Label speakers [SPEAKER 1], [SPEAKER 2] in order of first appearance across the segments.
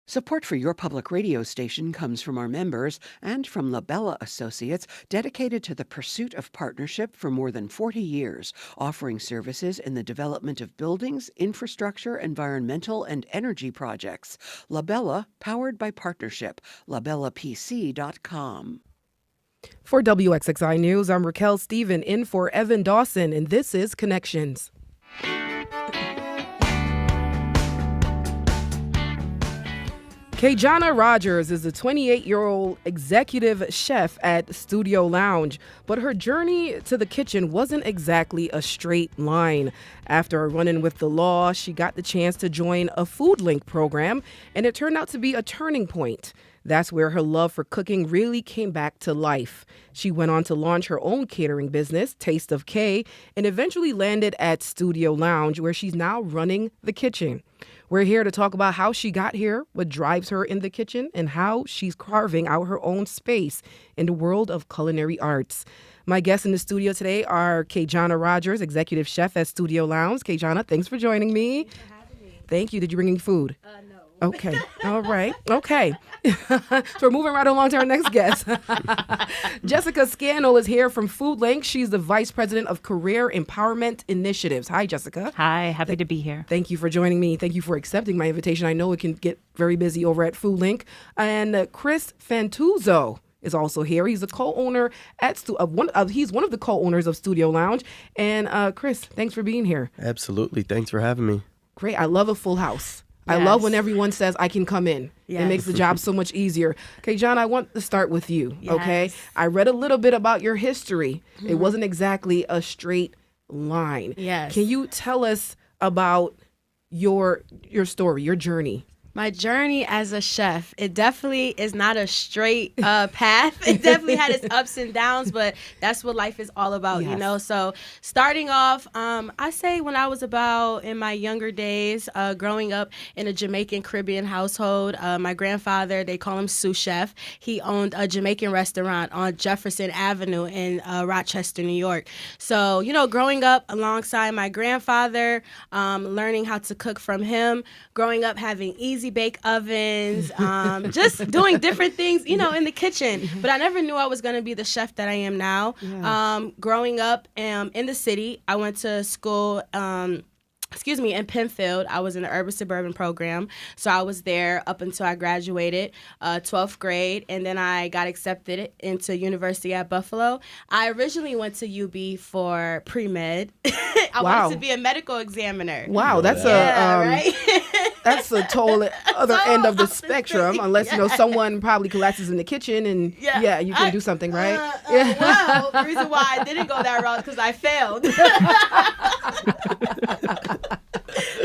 [SPEAKER 1] Support for your public radio station comes from our members and from Labella Associates, dedicated to the pursuit of partnership for more than 40 years, offering services in the development of buildings, infrastructure, environmental, and energy projects. Labella, powered by partnership. LabellaPC.com.
[SPEAKER 2] For WXXI News, I'm Racquel Stephen in for Evan Dawson, and this is Connections. Kayjona Rogers is a 28-year-old executive chef at Studio Lounge, but her journey to the kitchen wasn't exactly a straight line. After a run-in with the law, she got the chance to join a Foodlink program, and it turned out to be a turning point. That's where her love for cooking really came back to life. She went on to launch her own catering business, Taste of Kaye, and eventually landed at Studio Lounge, where she's now running the kitchen. We're here to talk about how she got here, what drives her in the kitchen, and how she's carving out her own space in the world of culinary arts. My guests in the studio today are Kayjona Rogers, executive chef at Studio Lounge. Kayjona, thanks for joining me.
[SPEAKER 3] Thanks for having me.
[SPEAKER 2] Thank you. Did you bring any food?
[SPEAKER 3] No.
[SPEAKER 2] Okay. All right. Okay. So we're moving right along to our next guest. Jessica Scannell is here from Foodlink. She's the Vice President of Career Empowerment Initiatives. Hi, Jessica.
[SPEAKER 4] Hi, happy to be here.
[SPEAKER 2] Thank you for joining me. Thank you for accepting my invitation. I know it can get very busy over at Foodlink. And Chris Fantauzzo is also here. He's a co-owner at he's one of the co-owners of Studio Lounge. And Chris, thanks for being here.
[SPEAKER 5] Absolutely. Thanks for having me.
[SPEAKER 2] Great. I love a full house.
[SPEAKER 4] Yes.
[SPEAKER 2] I love when everyone says I can come in.
[SPEAKER 4] Yes.
[SPEAKER 2] It makes the job so much easier. Okay, John, I want to start with you, okay?
[SPEAKER 4] Yes.
[SPEAKER 2] I read a little bit about your history. It wasn't exactly a straight line.
[SPEAKER 3] Yes.
[SPEAKER 2] Can you tell us about your story, your journey?
[SPEAKER 3] My journey as a chef, it definitely is not a straight path. It definitely had its ups and downs, but that's what life is all about, you know? So starting off, I say when I was about in my younger days, growing up in a Jamaican Caribbean household, my grandfather, they call him sous chef. He owned a Jamaican restaurant on Jefferson Avenue in Rochester, New York. So, growing up alongside my grandfather, learning how to cook from him, growing up having easy bake ovens, just doing different things, in the kitchen. But I never knew I was going to be the chef that I am now. Yeah. Growing up in the city, I went to school in Penfield. I was in the urban suburban program. So I was there up until I graduated 12th grade. And then I got accepted into University at Buffalo. I originally went to UB for pre-med. I wanted to be a medical examiner.
[SPEAKER 2] Wow, that's
[SPEAKER 3] right?
[SPEAKER 2] That's a total other end of the spectrum, unless, someone probably collapses in the kitchen and, you can do something, right?
[SPEAKER 3] Well, the reason why I didn't go that route is because I failed.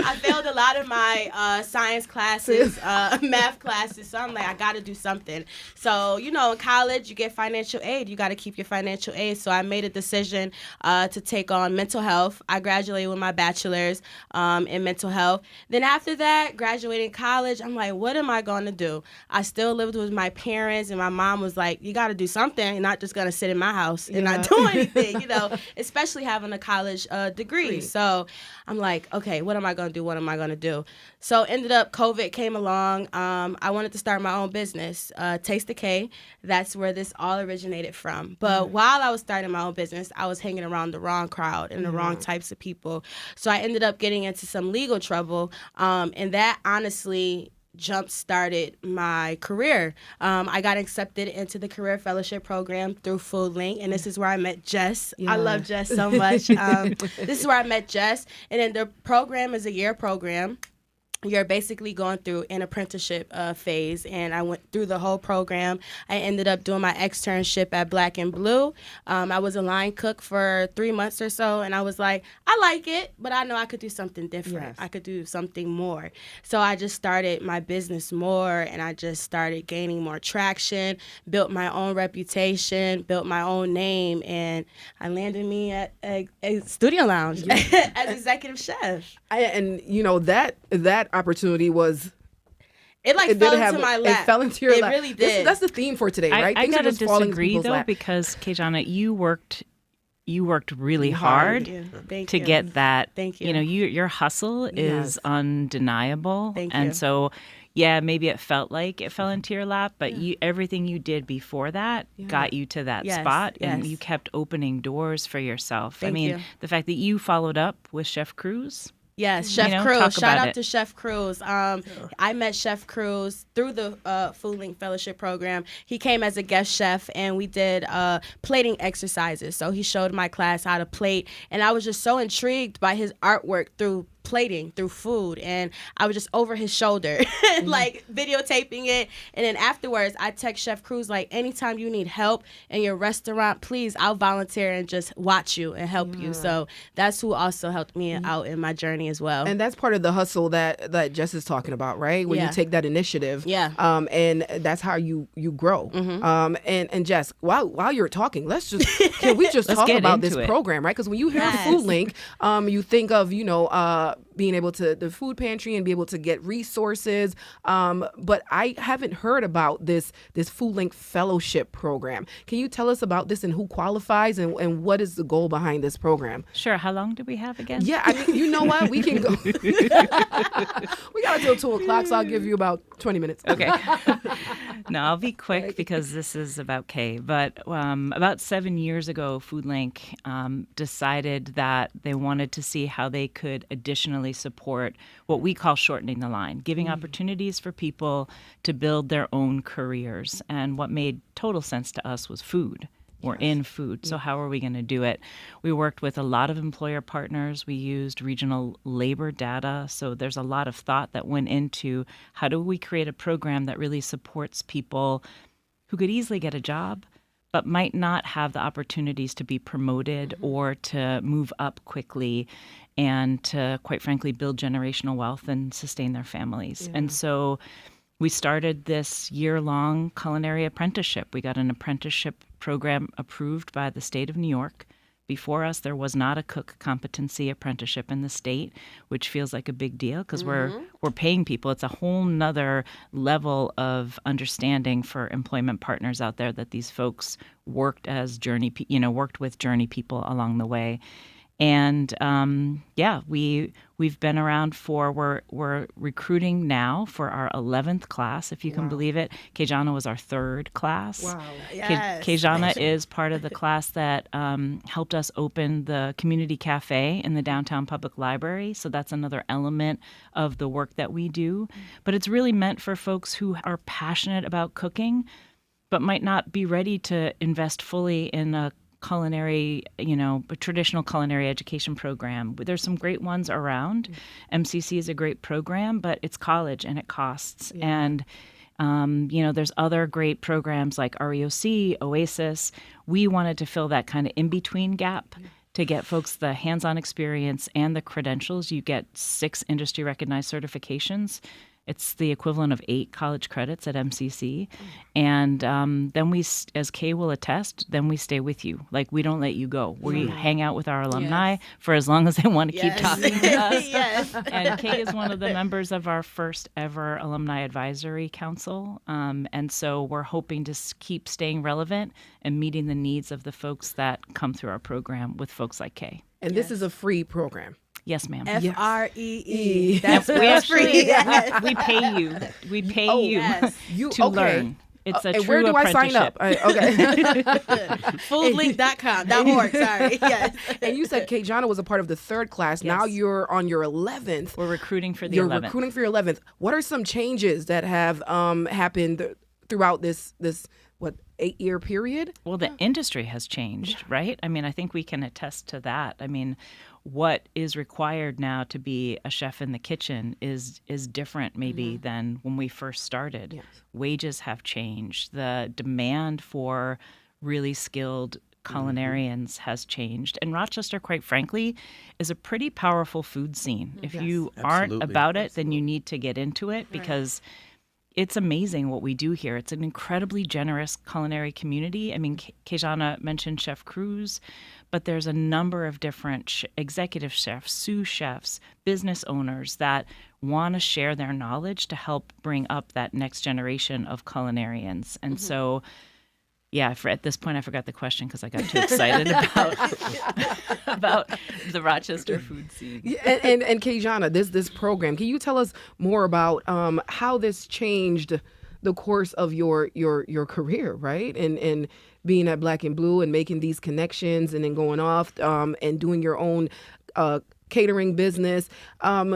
[SPEAKER 3] I failed a lot of my science classes, math classes, so I'm like, I got to do something. So, in college, you get financial aid. You got to keep your financial aid. So I made a decision to take on mental health. I graduated with my bachelor's in mental health. Then after that, graduating college, I'm like, what am I going to do? I still lived with my parents, and my mom was like, you got to do something. You're not just going to sit in my house and not do anything, especially having a college degree. Great. So I'm like, okay, what am I going to do? What am I going to do? So ended up, COVID came along. I wanted to start my own business, Taste of Kaye. That's where this all originated from. But while I was starting my own business, I was hanging around the wrong crowd and the wrong types of people. So I ended up getting into some legal trouble. And that honestly jump-started my career. I got accepted into the Career Fellowship Program through Foodlink, and this is where I met Jess. Yeah. I love Jess so much. This is where I met Jess, and then the program is a year program. You're basically going through an apprenticeship phase, and I went through the whole program. I ended up doing my externship at Black and Blue. I was a line cook for 3 months or so, and I was like, I like it, but I know I could do something different. Yes. I could do something more. So I just started my business more, and I just started gaining more traction, built my own reputation, built my own name, and I landed me at a Studio Lounge as executive chef.
[SPEAKER 2] That opportunity was
[SPEAKER 3] It fell into my lap.
[SPEAKER 2] It fell into your lap.
[SPEAKER 3] It really did.
[SPEAKER 2] That's the theme for today, right?
[SPEAKER 4] I gotta disagree though, because Kayjona, you worked really hard to get that.
[SPEAKER 3] Thank you.
[SPEAKER 4] Your hustle is undeniable.
[SPEAKER 3] Thank you.
[SPEAKER 4] And so, yeah, maybe it felt like it fell into your lap, but everything you did before that got you to that spot, and you kept opening doors for yourself.
[SPEAKER 3] Thank you.
[SPEAKER 4] The fact that you followed up with Chef Cruz.
[SPEAKER 3] Yes, Chef
[SPEAKER 4] talk
[SPEAKER 3] Cruz. Shout
[SPEAKER 4] about
[SPEAKER 3] out
[SPEAKER 4] it.
[SPEAKER 3] to Chef Cruz. I met Chef Cruz through the Foodlink Fellowship Program. He came as a guest chef, and we did plating exercises. So he showed my class how to plate, and I was just so intrigued by his artwork through plating, through food, and I was just over his shoulder, like videotaping it. And then afterwards, I text Chef Cruz, like, anytime you need help in your restaurant, please, I'll volunteer and just watch you and help you. So that's who also helped me out in my journey as well.
[SPEAKER 2] And that's part of the hustle that Jess is talking about, right? When you take that initiative, and that's how you grow. And Jess, while you're talking, can we just talk about this program, right? Because when you hear Foodlink, you think of being able to the food pantry and be able to get resources, but I haven't heard about this Foodlink Fellowship program. Can you tell us about this and who qualifies and what is the goal behind this program?
[SPEAKER 4] Sure. How long do we have again?
[SPEAKER 2] Yeah, I mean, you know what? We can go. We got until 2:00, so I'll give you about 20 minutes.
[SPEAKER 4] Okay. No, I'll be quick because this is about Kaye. But about 7 years ago, Foodlink decided that they wanted to see how they could additionally support what we call shortening the line, giving opportunities for people to build their own careers. And what made total sense to us was food. We're in food. So how are we going to do it? We worked with a lot of employer partners. We used regional labor data. So there's a lot of thought that went into how do we create a program that really supports people who could easily get a job, but might not have the opportunities to be promoted or to move up quickly and to, quite frankly, build generational wealth and sustain their families. Yeah. And so we started this year-long culinary apprenticeship. We got an apprenticeship program approved by the state of New York. Before us, there was not a cook competency apprenticeship in the state, which feels like a big deal because we're paying people. It's a whole nother level of understanding for employment partners out there that these folks worked with journey people along the way. And we've been around we're recruiting now for our 11th class, if you can believe it. Kayjona was our 3rd class. Wow.
[SPEAKER 3] Yes.
[SPEAKER 4] Kayjona is part of the class that helped us open the community cafe in the downtown public library. So that's another element of the work that we do. But it's really meant for folks who are passionate about cooking, but might not be ready to invest fully in a culinary, a traditional culinary education program. There's some great ones around. MCC is a great program, but it's college and it costs. Yeah. And, there's other great programs like REOC, Oasis. We wanted to fill that kind of in-between gap to get folks the hands-on experience and the credentials. You get 6 industry-recognized certifications. It's the equivalent of 8 college credits at MCC. And then we, as Kaye will attest, then we stay with you. Like, we don't let you go. We hang out with our alumni for as long as they want to keep talking to us. And Kaye is one of the members of our first ever Alumni Advisory Council. And so we're hoping to keep staying relevant and meeting the needs of the folks that come through our program with folks like Kaye.
[SPEAKER 2] And this is a free program.
[SPEAKER 4] Yes, ma'am.
[SPEAKER 3] FREE.
[SPEAKER 4] That's free. We pay you. We pay you to learn. It's a true
[SPEAKER 2] where do I sign up?
[SPEAKER 4] apprenticeship.
[SPEAKER 3] Foodlink.com.org. Sorry. Yes.
[SPEAKER 2] And you said Kayjona was a part of the 3rd class. Yes. Now you're on your 11th.
[SPEAKER 4] We're recruiting for the 11th.
[SPEAKER 2] You're recruiting for your 11th. What are some changes that have happened throughout this 8-year period?
[SPEAKER 4] Well, the industry has changed, right? I mean, I think we can attest to that. I mean, what is required now to be a chef in the kitchen is different maybe than when we first started. Yes. Wages have changed. The demand for really skilled culinarians has changed. And Rochester, quite frankly, is a pretty powerful food scene. If you aren't about it, then you need to get into it because it's amazing what we do here. It's an incredibly generous culinary community. I mean, Kayjona mentioned Chef Cruz, but there's a number of different executive chefs, sous chefs, business owners that want to share their knowledge to help bring up that next generation of culinarians. And so yeah, at this point I forgot the question because I got too excited about the Rochester food scene.
[SPEAKER 2] Yeah, and Kayjona, this program, can you tell us more about how this changed the course of your career, right? And being at Black and Blue and making these connections and then going off and doing your own catering business. Do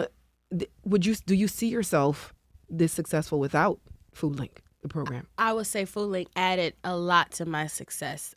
[SPEAKER 2] you see yourself this successful without Foodlink, the program?
[SPEAKER 3] I would say Foodlink added a lot to my success.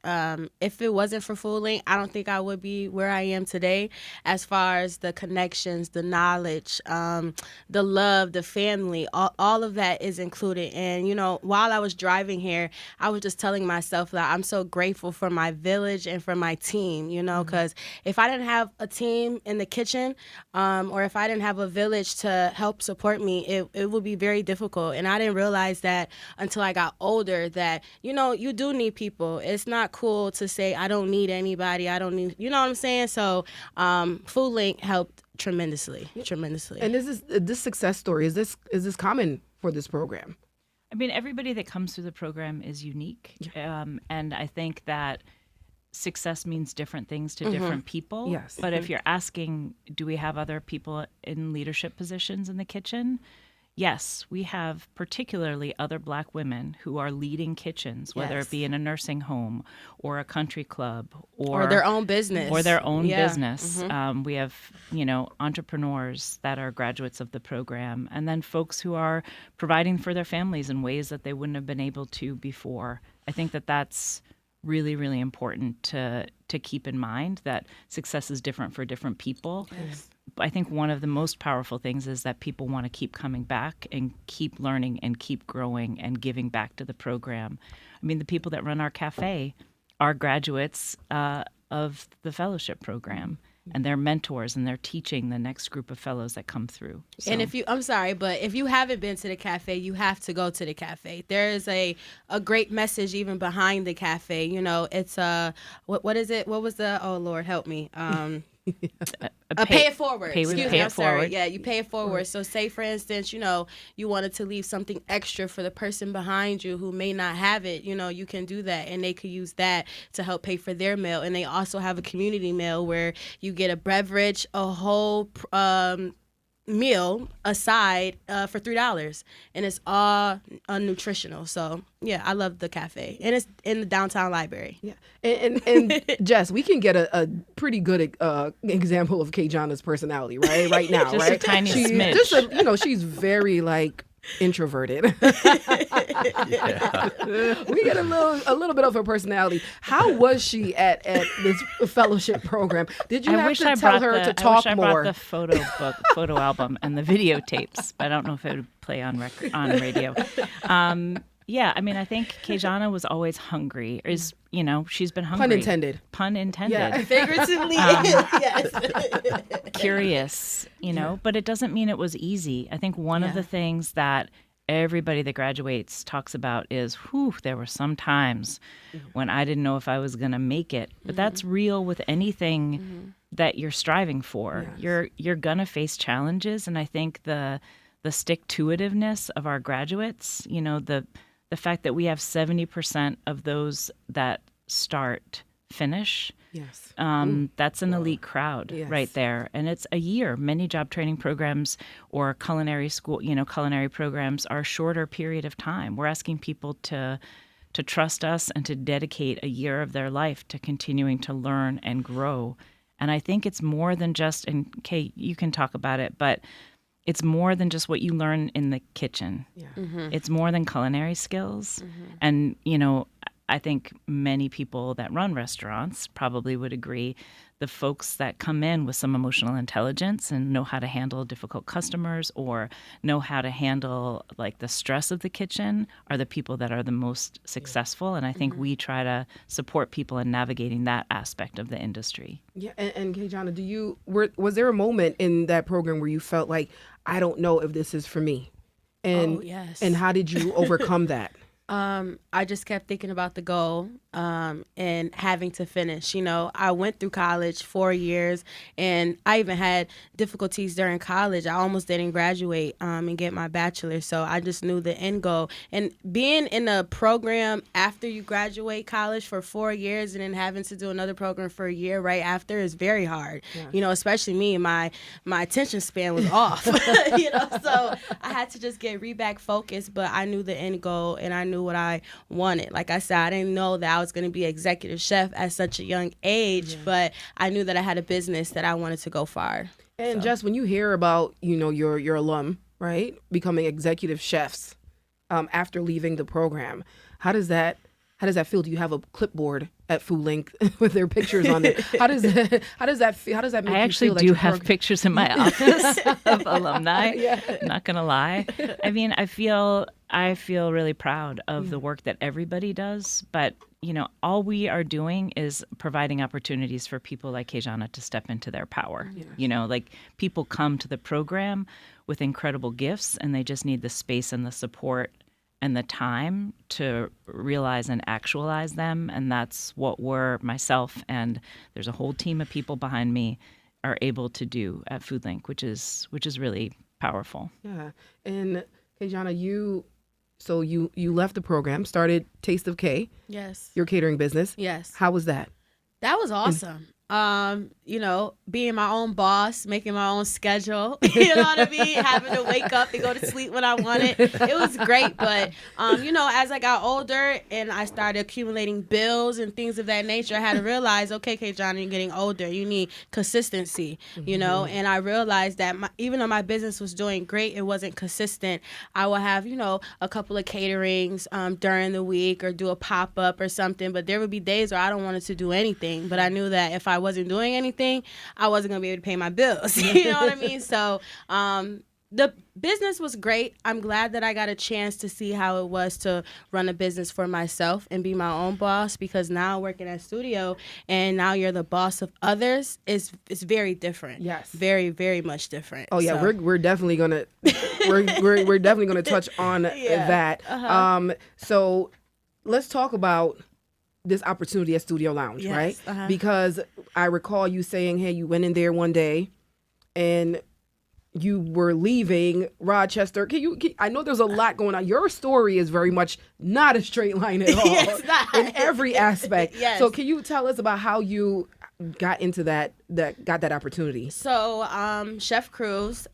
[SPEAKER 3] If it wasn't for Foodlink, I don't think I would be where I am today as far as the connections, the knowledge, the love, the family, all of that is included. And, while I was driving here, I was just telling myself that I'm so grateful for my village and for my team, because if I didn't have a team in the kitchen or if I didn't have a village to help support me, it would be very difficult. And I didn't realize that until I got older, that you do need people. It's not cool to say I don't need anybody, I don't need, you know what I'm saying? So Foodlink helped tremendously.
[SPEAKER 2] And this success story, is this common for this program?
[SPEAKER 4] I mean, everybody that comes through the program is unique. And I think that success means different things to different people.
[SPEAKER 2] Yes.
[SPEAKER 4] But if you're asking, do we have other people in leadership positions in the kitchen? Yes, we have particularly other Black women who are leading kitchens, whether it be in a nursing home or a country club
[SPEAKER 3] or their own business.
[SPEAKER 4] Business. We have, entrepreneurs that are graduates of the program, and then folks who are providing for their families in ways that they wouldn't have been able to before. I think that that's really, really important to keep in mind, that success is different for different people.
[SPEAKER 3] Yes.
[SPEAKER 4] I think one of the most powerful things is that people want to keep coming back and keep learning and keep growing and giving back to the program. I mean, the people that run our cafe are graduates of the fellowship program, and they're mentors, and they're teaching the next group of fellows that come through. So.
[SPEAKER 3] And if you haven't been to the cafe, you have to go to the cafe. There is a great message even behind the cafe. It's what is it? What was the, oh Lord, help me. Pay it forward. Sorry. Yeah, you pay it forward. So say, for instance, you wanted to leave something extra for the person behind you who may not have it. You can do that, and they could use that to help pay for their meal. And they also have a community meal where you get a beverage, a whole meal aside for $3, and it's all nutritional. So yeah, I love the cafe, and it's in the downtown library.
[SPEAKER 2] Yeah, and Jess, we can get a pretty good example of Kayjona's personality right now.
[SPEAKER 4] Just
[SPEAKER 2] right,
[SPEAKER 4] a tiny smidge.
[SPEAKER 2] She's very introverted. We get a little bit of her personality. How was she at this fellowship program? Did you have to tell her to talk more?
[SPEAKER 4] I wish I brought the photo album, and the videotapes. But I don't know if it would play on radio. Yeah, I mean, I think Kayjona was always hungry. She's been hungry. Pun intended.
[SPEAKER 2] Yeah.
[SPEAKER 3] Figuratively, yes.
[SPEAKER 4] Curious, but it doesn't mean it was easy. I think one of the things that everybody that graduates talks about is, there were some times when I didn't know if I was going to make it. But that's real with anything that you're striving for. Yes. You're going to face challenges, and I think the stick-to-itiveness of our graduates, the fact that we have 70% of those that start finish.
[SPEAKER 2] Yes.
[SPEAKER 4] That's an elite crowd right there. And it's a year. Many job training programs or culinary school, culinary programs are a shorter period of time. We're asking people to trust us and to dedicate a year of their life to continuing to learn and grow. And I think it's more than just, and Kaye, you can talk about it, but it's more than just what you learn in the kitchen. Yeah. It's more than culinary skills. And, I think many people that run restaurants probably would agree. The folks that come in with some emotional intelligence and know how to handle difficult customers or know how to handle the stress of the kitchen are the people that are the most successful. And I think we try to support people in navigating that aspect of the industry.
[SPEAKER 2] Yeah, and Kayjona, was there a moment in that program where you felt like, I don't know if this is for me? And,
[SPEAKER 3] yes.
[SPEAKER 2] And how did you overcome that?
[SPEAKER 3] I just kept thinking about the goal. and having to finish. You know, I went through college 4 years, and I even had difficulties during college. I almost didn't graduate and get my bachelor's. So I just knew the end goal. And being in a program after you graduate college for 4 years and then having to do another program for a year right after is very hard.
[SPEAKER 2] Yeah.
[SPEAKER 3] You know, especially me, my attention span was off. You know, so I had to just get back focused, but I knew the end goal and I knew what I wanted. Like I said, I didn't know that I was going to be executive chef at such a young age, but I knew that I had a business that I wanted to go far.
[SPEAKER 2] And Jess, when you hear about, you know, your alum, right, becoming executive chefs after leaving the program, how does that feel? Do you have a clipboard at Foodlink with their pictures on it? How does that feel? How does that make you feel?
[SPEAKER 4] I actually do have pictures in my office of alumni. Not gonna lie. I mean, I feel really proud of the work that everybody does, but you know, all we are doing is providing opportunities for people like Kayjona to step into their power.
[SPEAKER 2] Yes.
[SPEAKER 4] You know, like people come to the program with incredible gifts and they just need the space and the support and the time to realize and actualize them. And that's what myself and there's a whole team of people behind me are able to do at Foodlink, which is really powerful.
[SPEAKER 2] Yeah. And Kayjona, you left the program, started Taste of Kaye,
[SPEAKER 3] Yes.
[SPEAKER 2] your catering business.
[SPEAKER 3] Yes.
[SPEAKER 2] How was that?
[SPEAKER 3] That was awesome. You know, being my own boss, making my own schedule, you know what I mean? Having to wake up and go to sleep when I wanted. It was great. But, you know, as I got older and I started accumulating bills and things of that nature, I had to realize, okay, Kayjona, you're getting older. You need consistency, you know? And I realized that even though my business was doing great, it wasn't consistent. I would have, you know, a couple of caterings during the week or do a pop-up or something. But there would be days where I don't want to do anything. But I knew that if I wasn't doing anything, I wasn't going to be able to pay my bills. You know what I mean? So the business was great. I'm glad that I got a chance to see how it was to run a business for myself and be my own boss, because now working at studio and now you're the boss of others is very different.
[SPEAKER 2] Yes.
[SPEAKER 3] Very, very much different.
[SPEAKER 2] Oh yeah,
[SPEAKER 3] So.
[SPEAKER 2] we're definitely gonna we're definitely gonna touch on that. So let's talk about this opportunity at Studio Lounge,
[SPEAKER 3] Yes,
[SPEAKER 2] right? Because I recall you saying, hey, you went in there one day and you were leaving Rochester. I know there's a lot going on. Your story is very much not a straight line at all.
[SPEAKER 3] It's not.
[SPEAKER 2] In every aspect.
[SPEAKER 3] Yes.
[SPEAKER 2] So can you tell us about how you got into got that opportunity?
[SPEAKER 3] So, Chef Cruz,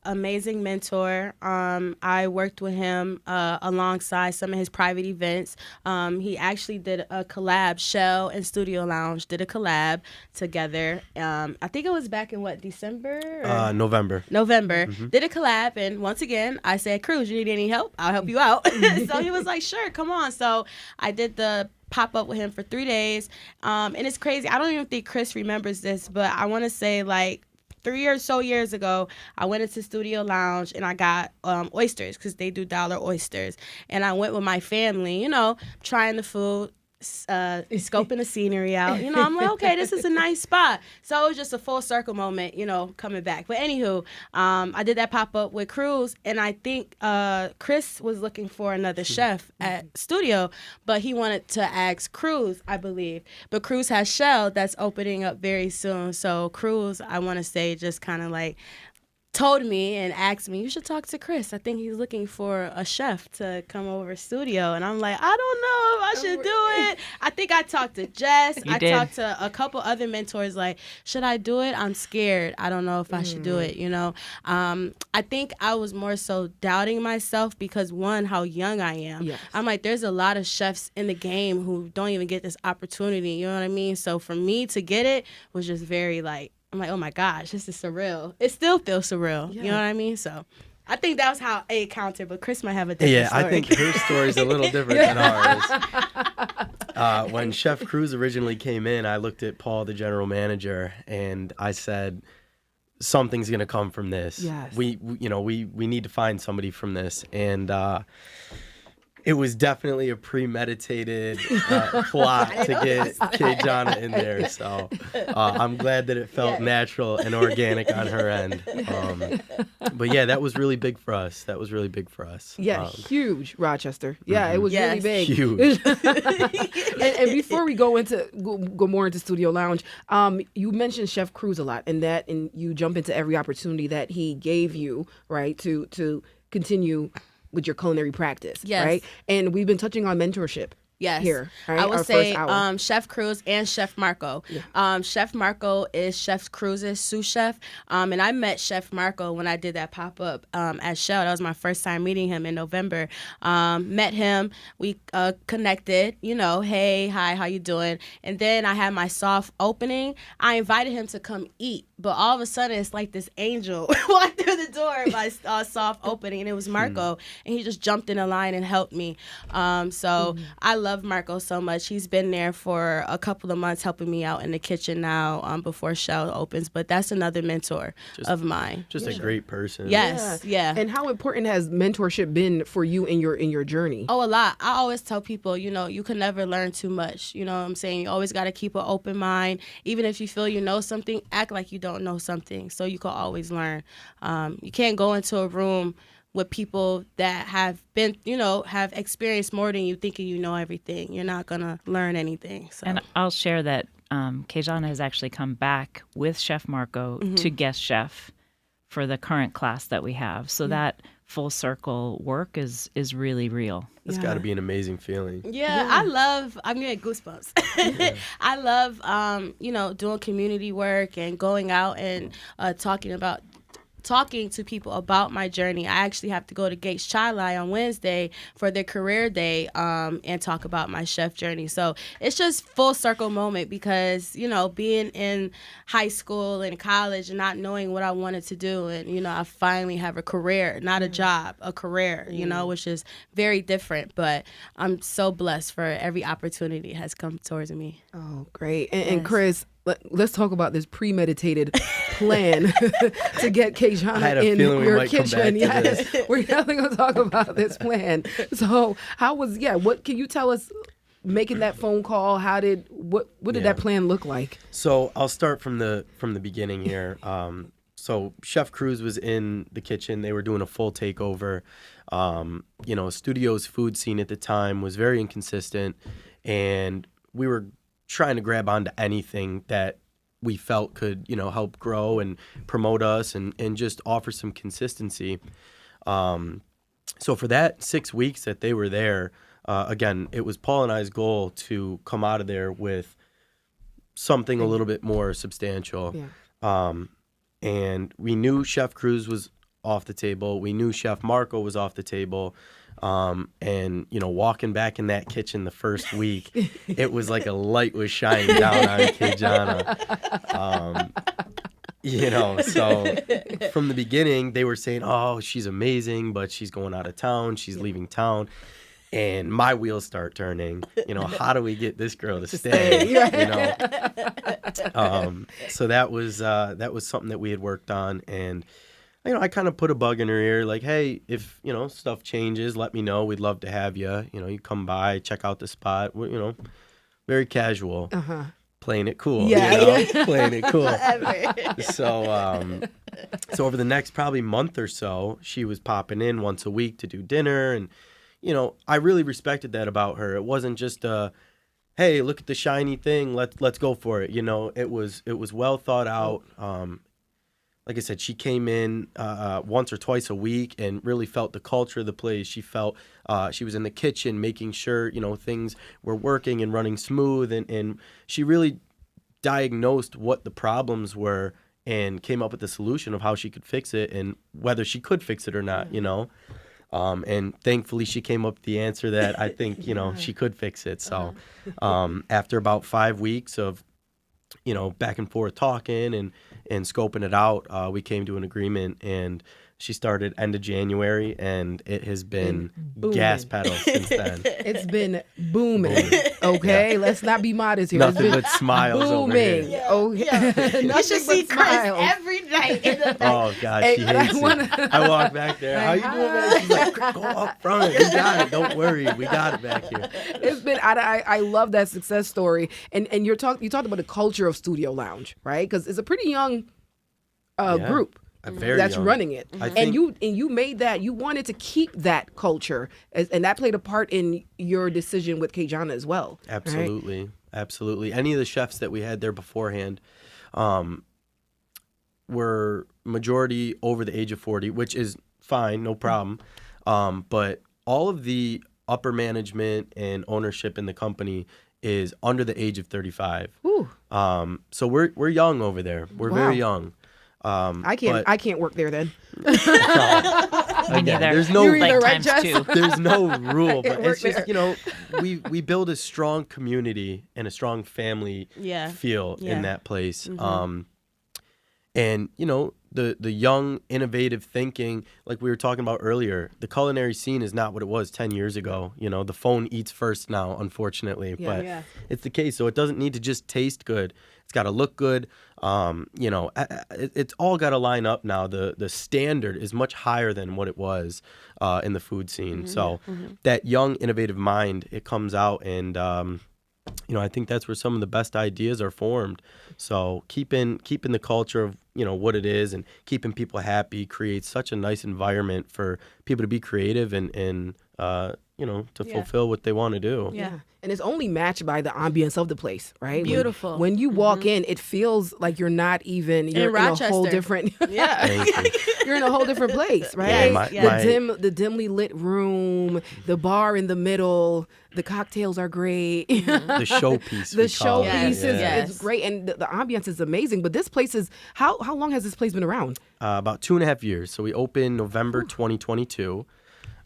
[SPEAKER 3] amazing mentor. I worked with him alongside some of his private events. He actually did a collab. Shell and Studio Lounge did a collab together. I think it was back in December?
[SPEAKER 5] November.
[SPEAKER 3] Did a collab, and once again, I said, Cruz, you need any help? I'll help you out. So he was like, sure, come on. So I did the pop up with him for 3 days. And it's crazy. I don't even think Chris remembers this, but I want to say like 3 or so years ago, I went into Studio Lounge and I got oysters, because they do dollar oysters. And I went with my family, you know, trying the food, scoping the scenery out. You know, I'm like, okay, this is a nice spot. So it was just a full circle moment, you know, coming back. But anywho, I did that pop-up with Cruz, and I think Chris was looking for another chef at studio, but he wanted to ask Cruz, I believe. But Cruz has Shell that's opening up very soon. So Cruz, I want to say, just kind of like told me and asked me, you should talk to Chris. I think he's looking for a chef to come over studio. And I'm like, I don't know if I should do it. I think I talked to Jess. I talked to a couple other mentors, like, should I do it? I'm scared. I don't know if I should do it, you know. I think I was more so doubting myself because, one, how young I am.
[SPEAKER 2] Yes.
[SPEAKER 3] I'm like, there's a lot of chefs in the game who don't even get this opportunity, you know what I mean? So for me to get it was just very like, I'm like, oh my gosh, this is surreal. It still feels surreal.
[SPEAKER 2] Yeah.
[SPEAKER 3] You know what I mean? So I think that was how it counted, but Chris might have a different story.
[SPEAKER 5] I think her story is a little different than ours. When Chef Cruz originally came in, I looked at Paul, the general manager, and I said, something's going to come from this.
[SPEAKER 2] Yes.
[SPEAKER 5] We need to find somebody from this. And it was definitely a premeditated plot to get Kayjona in there. So I'm glad that it felt natural and organic on her end. But yeah, that was really big for us.
[SPEAKER 2] Yeah, huge, Rochester. Yeah, it was really big.
[SPEAKER 5] Huge.
[SPEAKER 2] And before we go more into Studio Lounge, you mentioned Chef Cruz a lot, and you jump into every opportunity that he gave you, right, to continue with your culinary practice, right? And we've been touching on mentorship.
[SPEAKER 3] Yes.
[SPEAKER 2] Here, right?
[SPEAKER 3] I would
[SPEAKER 2] Our
[SPEAKER 3] say
[SPEAKER 2] first hour.
[SPEAKER 3] Chef Cruz and Chef Marco. Chef Marco is Chef Cruz's sous chef. And I met Chef Marco when I did that pop-up at Shell. That was my first time meeting him in November. Met him. We connected, hey, hi, how you doing? And then I had my soft opening. I invited him to come eat. But all of a sudden, it's like this angel walked through the door of my soft opening, and it was Marco. And he just jumped in the line and helped me. So I love Marco so much. He's been there for a couple of months helping me out in the kitchen now before Shell opens. But that's another mentor of mine.
[SPEAKER 5] Just a great person.
[SPEAKER 3] Yes, yeah.
[SPEAKER 2] And how important has mentorship been for you in your journey?
[SPEAKER 3] Oh, a lot. I always tell people, you can never learn too much. You know what I'm saying? You always got to keep an open mind. Even if you feel you know something, act like you don't know something so you can always learn. You can't go into a room with people that have been, have experienced more than you, thinking you know everything. You're not going to learn anything. So.
[SPEAKER 4] And I'll share that Kayjona has actually come back with Chef Marco to guest chef for the current class that we have. So that full circle work is really real.
[SPEAKER 5] It's got to be an amazing feeling.
[SPEAKER 3] Yeah, I'm getting goosebumps. I love, doing community work and going out and talking to people about my journey. I actually have to go to Gates Chilai on Wednesday for their career day and talk about my chef journey. So it's just full circle moment because, being in high school and college and not knowing what I wanted to do. And, I finally have a career, not a job, a career, which is very different. But I'm so blessed for every opportunity that has come towards me.
[SPEAKER 2] Oh, great. And Chris, let's talk about this premeditated plan to get Kayjona in your kitchen. Yes, we're definitely going to talk about this plan. So what can you tell us making that phone call? What did that plan look like?
[SPEAKER 5] So I'll start from the beginning here. So Chef Cruz was in the kitchen. They were doing a full takeover. Studio's food scene at the time was very inconsistent, and we were trying to grab onto anything that we felt could, help grow and promote us and just offer some consistency. So for that 6 weeks that they were there, again, it was Paul and I's goal to come out of there with something a little bit more substantial. Yeah. And we knew Chef Cruz was off the table. We knew Chef Marco was off the table. And walking back in that kitchen the first week, it was like a light was shining down on Kayjona. So from the beginning they were saying, oh, she's amazing, but she's going out of town, she's leaving town. And my wheels start turning, how do we get this girl to stay? So that was something that we had worked on. And I kind of put a bug in her ear, like, hey, if, stuff changes, let me know. We'd love to have you. You come by, check out the spot. Very casual, playing it cool. Playing it cool. So over the next probably month or so, she was popping in once a week to do dinner. And, I really respected that about her. It wasn't just hey, look at the shiny thing. Let's go for it. It was well thought out. Like I said, she came in once or twice a week and really felt the culture of the place. She felt she was in the kitchen making sure, things were working and running smooth. And she really diagnosed what the problems were and came up with the solution of how she could fix it and whether she could fix it or not, And thankfully, she came up with the answer that I think, she could fix it. So after about 5 weeks of, back and forth talking and scoping it out, we came to an agreement, and she started end of January, and it has been gas pedal since then.
[SPEAKER 2] It's been booming. Okay, yeah. Let's not be modest here.
[SPEAKER 5] Nothing but smiles
[SPEAKER 2] booming.
[SPEAKER 5] Over here.
[SPEAKER 2] Okay,
[SPEAKER 3] you should see Chris every day. right in the back.
[SPEAKER 5] Oh God, she
[SPEAKER 2] And I
[SPEAKER 5] hates
[SPEAKER 2] wanna-
[SPEAKER 5] it. I walk back there. How you doing, man? She's like, go up front. We got it. Don't worry. We got it back here.
[SPEAKER 2] It's been I love that success story, and you talked about the culture of Studio Lounge, right? Because it's a pretty young group
[SPEAKER 5] Very
[SPEAKER 2] that's
[SPEAKER 5] young.
[SPEAKER 2] running it,
[SPEAKER 5] I
[SPEAKER 2] and
[SPEAKER 5] think-
[SPEAKER 2] you made that, you wanted to keep that culture, and that played a part in your decision with Kayjona as well. right?
[SPEAKER 5] Absolutely. Any of the chefs that we had there beforehand were majority over the age of 40, which is fine, no problem. But all of the upper management and ownership in the company is under the age of 35.
[SPEAKER 2] Ooh.
[SPEAKER 5] So we're young over there. We're
[SPEAKER 2] Wow.
[SPEAKER 5] very young.
[SPEAKER 2] I can't work there then.
[SPEAKER 4] Me
[SPEAKER 5] Again,
[SPEAKER 4] neither.
[SPEAKER 5] there's no
[SPEAKER 2] You're
[SPEAKER 4] like
[SPEAKER 2] either right,
[SPEAKER 4] times
[SPEAKER 2] Jess?
[SPEAKER 4] two.
[SPEAKER 5] there's no rule, but
[SPEAKER 2] work
[SPEAKER 5] it's just
[SPEAKER 2] there.
[SPEAKER 5] we build a strong community and a strong family
[SPEAKER 3] Yeah.
[SPEAKER 5] feel
[SPEAKER 3] Yeah.
[SPEAKER 5] in that place. And the young innovative thinking, like we were talking about earlier, the culinary scene is not what it was 10 years ago. The phone eats first now, unfortunately, but
[SPEAKER 3] Yeah.
[SPEAKER 5] it's the case. So it doesn't need to just taste good. It's got to look good. It's all got to line up now. The standard is much higher than what it was in the food scene. So that young innovative mind, it comes out, and I think that's where some of the best ideas are formed. So keeping the culture of what it is and keeping people happy creates such a nice environment for people to be creative and to fulfill what they want to do.
[SPEAKER 3] Yeah.
[SPEAKER 2] And it's only matched by the ambience of the place, right?
[SPEAKER 3] Beautiful.
[SPEAKER 2] When you walk in, it feels like you're not even, you're in a whole
[SPEAKER 3] Rochester.
[SPEAKER 2] different,
[SPEAKER 3] Yeah.
[SPEAKER 5] Thank you.
[SPEAKER 2] you're in a whole different place, right?
[SPEAKER 5] Yeah, my-
[SPEAKER 2] The dimly lit room, the bar in the middle, the cocktails are great.
[SPEAKER 5] The showpiece.
[SPEAKER 2] The
[SPEAKER 5] we call it.
[SPEAKER 2] showpiece
[SPEAKER 3] Yes.
[SPEAKER 2] is great, and the ambience is amazing. But this place is, how long has this place been around?
[SPEAKER 5] About 2.5 years. So we opened November 2022.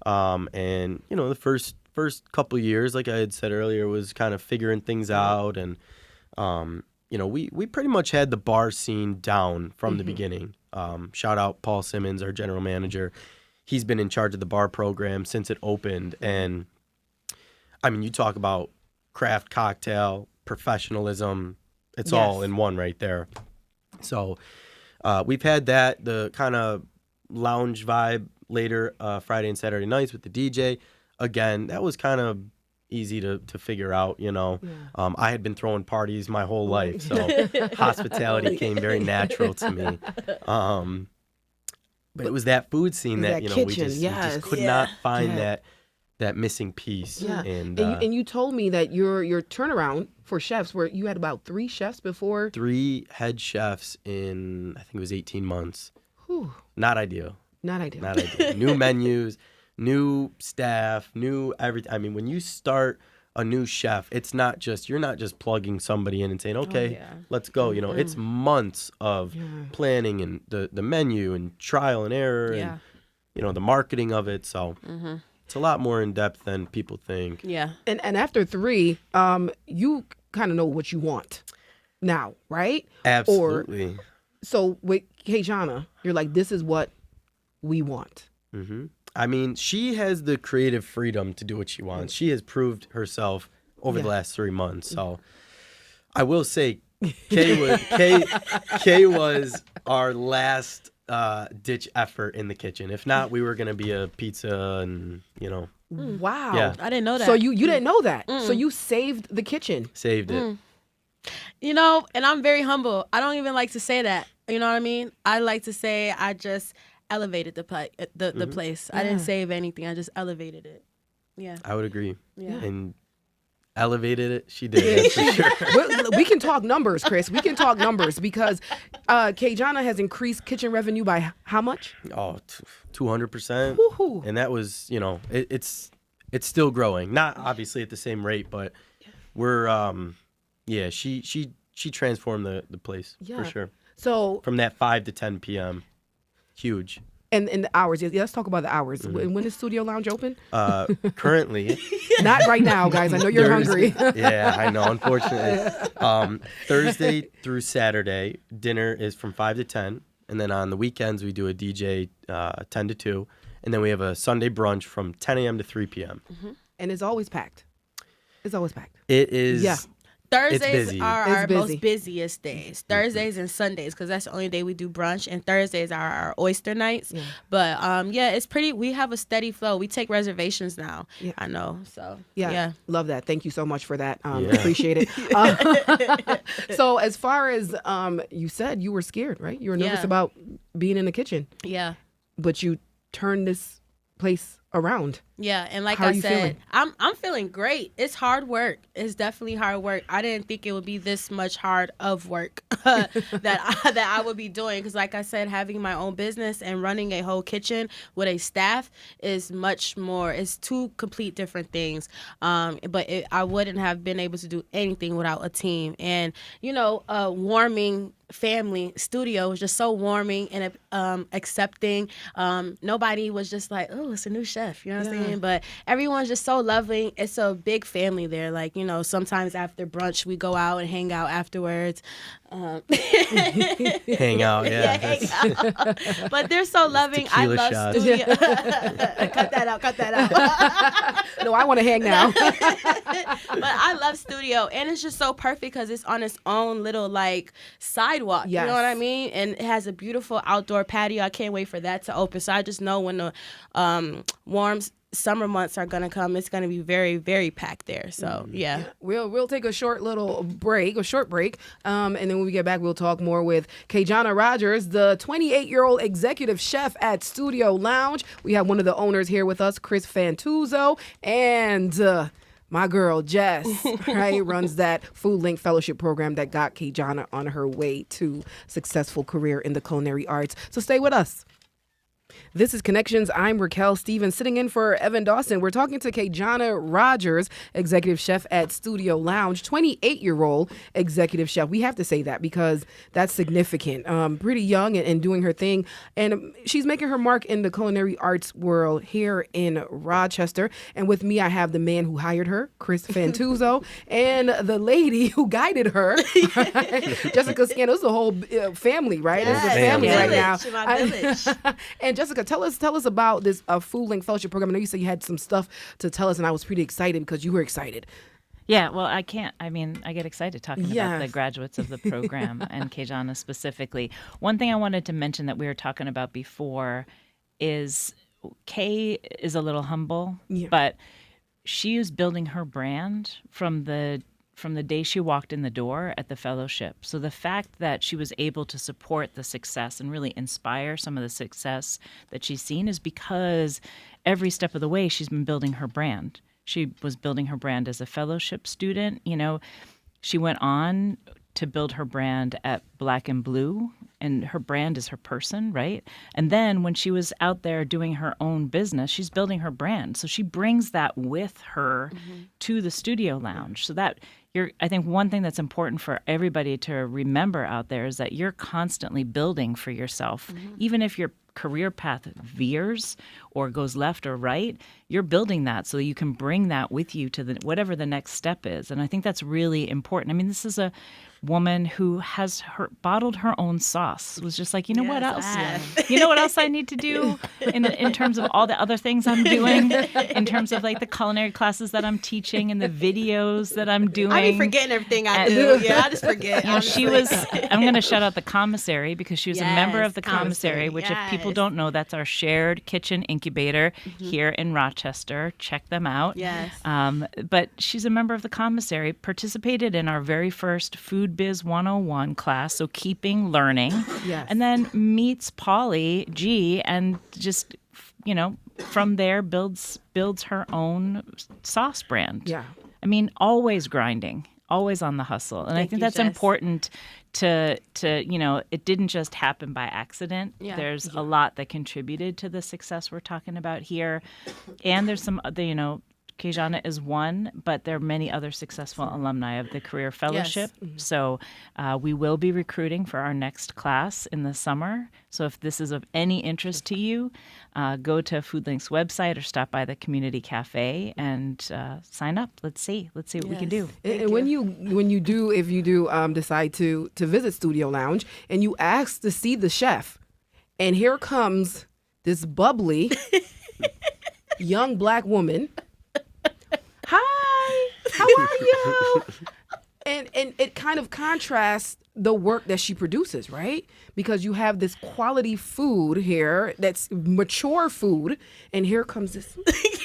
[SPEAKER 5] And the first couple of years, like I had said earlier, was kind of figuring things out, and we pretty much had the bar scene down from the beginning. Shout out Paul Simmons, our general manager. He's been in charge of the bar program since it opened, and I mean, you talk about craft cocktail professionalism. It's all in one right there. So we've had that, the kind of lounge vibe later Friday and Saturday nights with the DJ. Again, that was kind of easy to figure out, I had been throwing parties my whole life, so hospitality came very natural to me. But it was that food scene that,
[SPEAKER 2] that
[SPEAKER 5] we
[SPEAKER 2] kitchen,
[SPEAKER 5] just
[SPEAKER 2] yes.
[SPEAKER 5] could
[SPEAKER 3] Yeah.
[SPEAKER 5] not find
[SPEAKER 2] Yeah.
[SPEAKER 5] that missing piece.
[SPEAKER 2] Yeah.
[SPEAKER 5] And,
[SPEAKER 2] And you told me that your turnaround for chefs, where you had about 3 chefs before.
[SPEAKER 5] 3 head chefs in, I think it was 18 months.
[SPEAKER 2] Whew,
[SPEAKER 5] Not ideal.
[SPEAKER 2] not ideal.
[SPEAKER 5] Not ideal. New menus, new staff, new everything. I mean, when you start a new chef, you're not just plugging somebody in and saying, okay,
[SPEAKER 3] yeah.
[SPEAKER 5] let's go. It's months of planning and the menu and trial and error
[SPEAKER 3] Yeah.
[SPEAKER 5] and, the marketing of it. So it's a lot more in depth than people think.
[SPEAKER 3] Yeah.
[SPEAKER 2] And after 3, you kind of know what you want now, right?
[SPEAKER 5] Absolutely.
[SPEAKER 2] So with Kayjona, you're like, this is what we want.
[SPEAKER 5] I mean, she has the creative freedom to do what she wants. She has proved herself over the last 3 months. So I will say, Kaye was our last ditch effort in the kitchen. If not, we were going to be a pizza and,
[SPEAKER 2] Wow.
[SPEAKER 5] Yeah.
[SPEAKER 3] I didn't know that.
[SPEAKER 2] So you didn't know that. So you saved the kitchen.
[SPEAKER 5] saved it.
[SPEAKER 3] And I'm very humble. I don't even like to say that. You know what I mean? I like to say I just elevated the place. I didn't save anything. I just elevated it. Yeah.
[SPEAKER 5] I would agree.
[SPEAKER 3] Yeah.
[SPEAKER 5] And elevated it. She did, that's for sure.
[SPEAKER 2] We can talk numbers, Chris. We can talk numbers because Kayjona has increased kitchen revenue by how much?
[SPEAKER 5] Oh, 200%.
[SPEAKER 2] Woohoo.
[SPEAKER 5] And that was, it's still growing. Not obviously at the same rate, but we're, she transformed the place
[SPEAKER 2] Yeah.
[SPEAKER 5] for sure.
[SPEAKER 2] So,
[SPEAKER 5] From that 5 to 10 p.m. Huge.
[SPEAKER 2] and the hours. Yeah, let's talk about the hours. When is Studio Lounge open?
[SPEAKER 5] Currently,
[SPEAKER 2] Not right now, guys. I know you're hungry.
[SPEAKER 5] yeah, I know, unfortunately. Thursday through Saturday, dinner is from 5 to 10. And then on the weekends, we do a DJ 10 to 2. And then we have a Sunday brunch from 10 a.m. to 3 p.m.
[SPEAKER 2] And it's always packed. It's always packed.
[SPEAKER 5] It is
[SPEAKER 2] Yeah.
[SPEAKER 3] Thursdays
[SPEAKER 5] busy.
[SPEAKER 3] are
[SPEAKER 2] It's
[SPEAKER 3] our
[SPEAKER 2] busy.
[SPEAKER 3] most busiest days. Thursdays and Sundays, because that's the only day we do brunch. And Thursdays are our oyster nights.
[SPEAKER 2] Yeah.
[SPEAKER 3] But it's pretty. We have a steady flow. We take reservations now.
[SPEAKER 2] Yeah.
[SPEAKER 3] I know. So
[SPEAKER 2] Yeah, love that. Thank you so much for that.
[SPEAKER 5] Yeah.
[SPEAKER 2] Appreciate it. So as far as you said, you were scared, right? You were nervous
[SPEAKER 3] Yeah.
[SPEAKER 2] about being in the kitchen,
[SPEAKER 3] yeah.
[SPEAKER 2] but you turned this place around.
[SPEAKER 3] Yeah, and like
[SPEAKER 2] How are
[SPEAKER 3] I
[SPEAKER 2] you
[SPEAKER 3] said,
[SPEAKER 2] feeling?
[SPEAKER 3] I'm feeling great. It's hard work. It's definitely hard work. I didn't think it would be this much hard of work that I would be doing, because like I said, having my own business and running a whole kitchen with a staff is much more. It's two complete different things. But I wouldn't have been able to do anything without a team. And a warming family studio was just so warming and accepting. Nobody was just like, oh, it's a new chef, you know what I'm saying? But everyone's just so loving. It's a big family there. Like, sometimes after brunch we go out and hang out afterwards.
[SPEAKER 5] Hang out, yeah.
[SPEAKER 3] Hang out. But they're so loving. I
[SPEAKER 5] tequila
[SPEAKER 3] love
[SPEAKER 5] shots.
[SPEAKER 3] studio. Cut that out.
[SPEAKER 2] No, I want to hang now.
[SPEAKER 3] But I love studio, and it's just so perfect because it's on its own little like sidewalk. You
[SPEAKER 2] Yes.
[SPEAKER 3] know what I mean? And it has a beautiful outdoor patio. I can't wait for that to open. So I just know when the warm summer months are gonna come, it's gonna be very, very packed there. So yeah.
[SPEAKER 2] We'll take a short break, and then when we get back, we'll talk more with Kayjona Rogers, the 28-year-old executive chef at Studio Lounge. We have one of the owners here with us, Chris Fantauzzo, and my girl Jess, right, runs that Foodlink fellowship program that got Kayjona on her way to successful career in the culinary arts. So stay with us. This is Connections. I'm Racquel Stephen, sitting in for Evan Dawson. We're talking to Kayjona Rogers, executive chef at Studio Lounge, 28-year-old executive chef. We have to say that because that's significant. Pretty young and doing her thing. And she's making her mark in the culinary arts world here in Rochester. And with me, I have the man who hired her, Chris Fantauzzo, and the lady who guided her, right? Jessica Scannell. It's a whole family, right?
[SPEAKER 3] Yes,
[SPEAKER 2] It's a family
[SPEAKER 5] my
[SPEAKER 2] right
[SPEAKER 3] village,
[SPEAKER 2] now.
[SPEAKER 3] my village.
[SPEAKER 2] And Jessica, tell us about this Foodlink fellowship program. I know you said you had some stuff to tell us, and I was pretty excited because you were excited.
[SPEAKER 4] Yeah, well, I get excited talking about the
[SPEAKER 2] Yes.
[SPEAKER 4] graduates of the program and Kayjona specifically. One thing I wanted to mention that we were talking about before is Kaye is a little humble, but she is building her brand from the day she walked in the door at the fellowship. So the fact that she was able to support the success and really inspire some of the success that she's seen is because every step of the way she's been building her brand. She was building her brand as a fellowship student. She went on to build her brand at Black and Blue, and her brand is her person, right? And then when she was out there doing her own business, she's building her brand. So she brings that with her to the Studio Lounge. So that I think one thing that's important for everybody to remember out there is that you're constantly building for yourself. Even if your career path veers or goes left or right, you're building that so you can bring that with you to whatever the next step is. And I think that's really important. I mean, this is a woman who has bottled her own sauce. Was just like, what else? You know what else I need to do in terms of all the other things I'm doing, in terms of like the culinary classes that I'm teaching and the videos that I'm doing.
[SPEAKER 3] I be forgetting everything I do. Yeah, I just forget.
[SPEAKER 4] I'm going to shout out the commissary because she was a member of the commissary, which if people don't know, that's our shared kitchen incubator here in Rochester. Check them out.
[SPEAKER 3] Yes.
[SPEAKER 4] But she's a member of the commissary, participated in our very first Food Biz 101 class, so keeping learning.
[SPEAKER 2] Yes.
[SPEAKER 4] And then meets Polly G and just, from there builds her own sauce brand.
[SPEAKER 2] Yeah.
[SPEAKER 4] I mean, always grinding, always on the hustle. And I think that's
[SPEAKER 3] Jess.
[SPEAKER 4] important to it didn't just happen by accident.
[SPEAKER 3] Yeah.
[SPEAKER 4] There's a lot that contributed to the success we're talking about here. And there's some other, Kayjona is one, but there are many other successful alumni of the Career Fellowship.
[SPEAKER 3] Yes.
[SPEAKER 4] So we will be recruiting for our next class in the summer. So if this is of any interest to you, go to Foodlink's website or stop by the community cafe and sign up. Let's see what we can do.
[SPEAKER 2] And when you do decide to visit Studio Lounge and you ask to see the chef, and here comes this bubbly young Black woman. Hi, how are you? And it kind of contrasts the work that she produces, right? Because you have this quality food here that's mature food, and here comes this.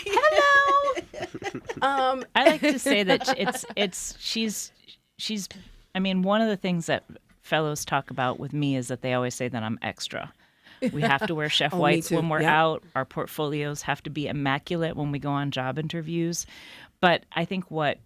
[SPEAKER 2] Hello.
[SPEAKER 4] I like to say that she's. I mean, one of the things that fellows talk about with me is that they always say that I'm extra. We have to wear chef whites when we're out. Our portfolios have to be immaculate when we go on job interviews. But I think what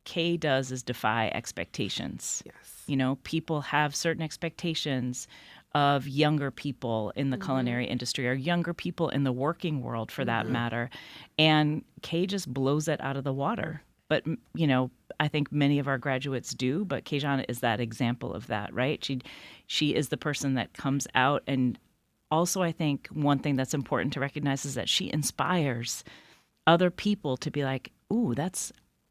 [SPEAKER 4] Kaye does is defy expectations.
[SPEAKER 2] Yes.
[SPEAKER 4] You know, people have certain expectations of younger people in the culinary industry or younger people in the working world for that matter. And Kaye just blows it out of the water. But, you know, I think many of our graduates do, but Kayjona is that example of that, right? She is the person that comes out. And also I think one thing that's important to recognize is that she inspires other people to be like, ooh,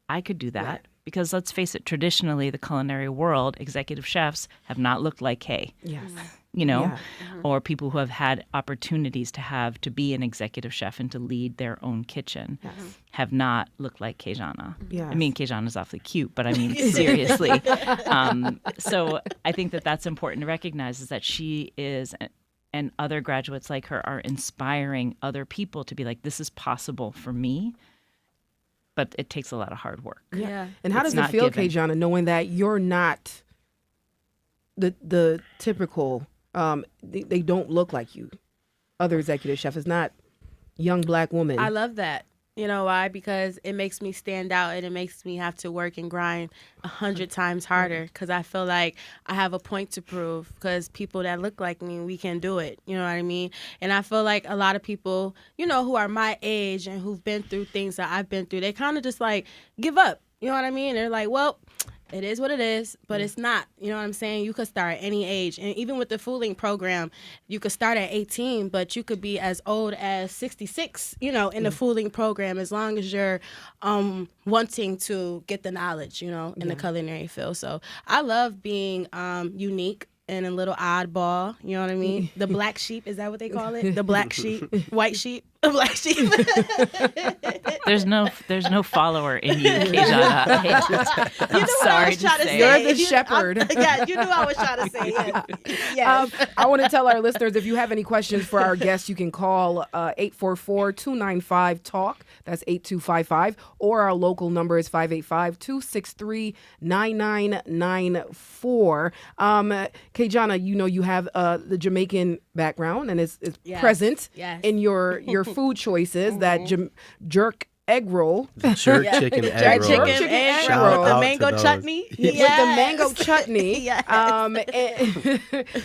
[SPEAKER 4] I could do that. Right. Because let's face it, traditionally, the culinary world, executive chefs have not looked like Kaye.
[SPEAKER 2] Yes.
[SPEAKER 4] You know, or people who have had opportunities to be an executive chef and to lead their own kitchen have not looked like Kayjona.
[SPEAKER 2] Yes.
[SPEAKER 4] I mean, Kayjona's awfully cute, but I mean, seriously. So I think that that's important to recognize is that she is, and other graduates like her are inspiring other people to be like, this is possible for me. But it takes a lot of hard work.
[SPEAKER 3] Yeah.
[SPEAKER 2] And how does it feel, Kayjona, knowing that you're not the typical, they don't look like you, other executive chef is not young black woman.
[SPEAKER 3] I love that. You know why? Because it makes me stand out and it makes me have to work and grind 100 times harder because I feel like I have a point to prove because people that look like me, we can do it. You know what I mean? And I feel like a lot of people, you know, who are my age and who've been through things that I've been through, they kind of just like give up. You know what I mean? They're like, well, it is what it is, but it's not. You know what I'm saying? You could start at any age. And even with the Foodlink program, you could start at 18, but you could be as old as 66, you know, in the Foodlink program, as long as you're wanting to get the knowledge, you know, in the culinary field. So I love being unique and a little oddball, you know what I mean? The black sheep, is that what they call it? The black sheep, white sheep, the black sheep.
[SPEAKER 4] There's no follower in you, Kayjona.
[SPEAKER 3] You know what I was trying to say.
[SPEAKER 2] You're the shepherd.
[SPEAKER 3] Yeah, you knew I was trying to say. Yes.
[SPEAKER 2] I want to tell our listeners, if you have any questions for our guests, you can call 844-295-TALK. That's 8255. Or our local number is 585-263-9994. Kayjona, you know you have the Jamaican background, and it's present in your food choices. That jerk egg roll.
[SPEAKER 5] The jerk chicken egg roll.
[SPEAKER 3] Jerk chicken egg roll. With the mango chutney.
[SPEAKER 2] With the mango chutney.
[SPEAKER 3] Yes.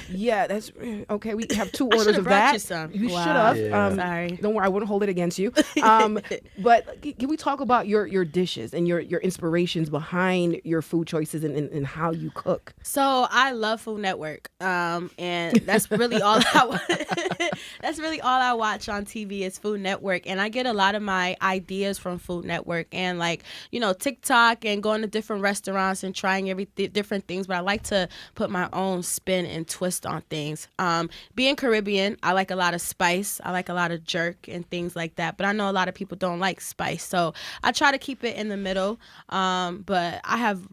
[SPEAKER 2] Yeah, that's okay. We have 2 orders of that.
[SPEAKER 3] You some.
[SPEAKER 2] You
[SPEAKER 3] Wow.
[SPEAKER 2] should have.
[SPEAKER 5] Yeah.
[SPEAKER 3] Sorry.
[SPEAKER 2] Don't worry, I wouldn't hold it against you. But can we talk about your dishes and your inspirations behind your food choices and how you cook?
[SPEAKER 3] So I love Food Network, and that's really all that's really all I watch on TV is Food Network, and I get a lot of my ideas from Food Network and like, you know, TikTok and going to different restaurants and trying different things, but I like to put my own spin and twist on things. Being Caribbean, I like a lot of spice. I like a lot of jerk and things like that, but I know a lot of people don't like spice, so I try to keep it in the middle. But I have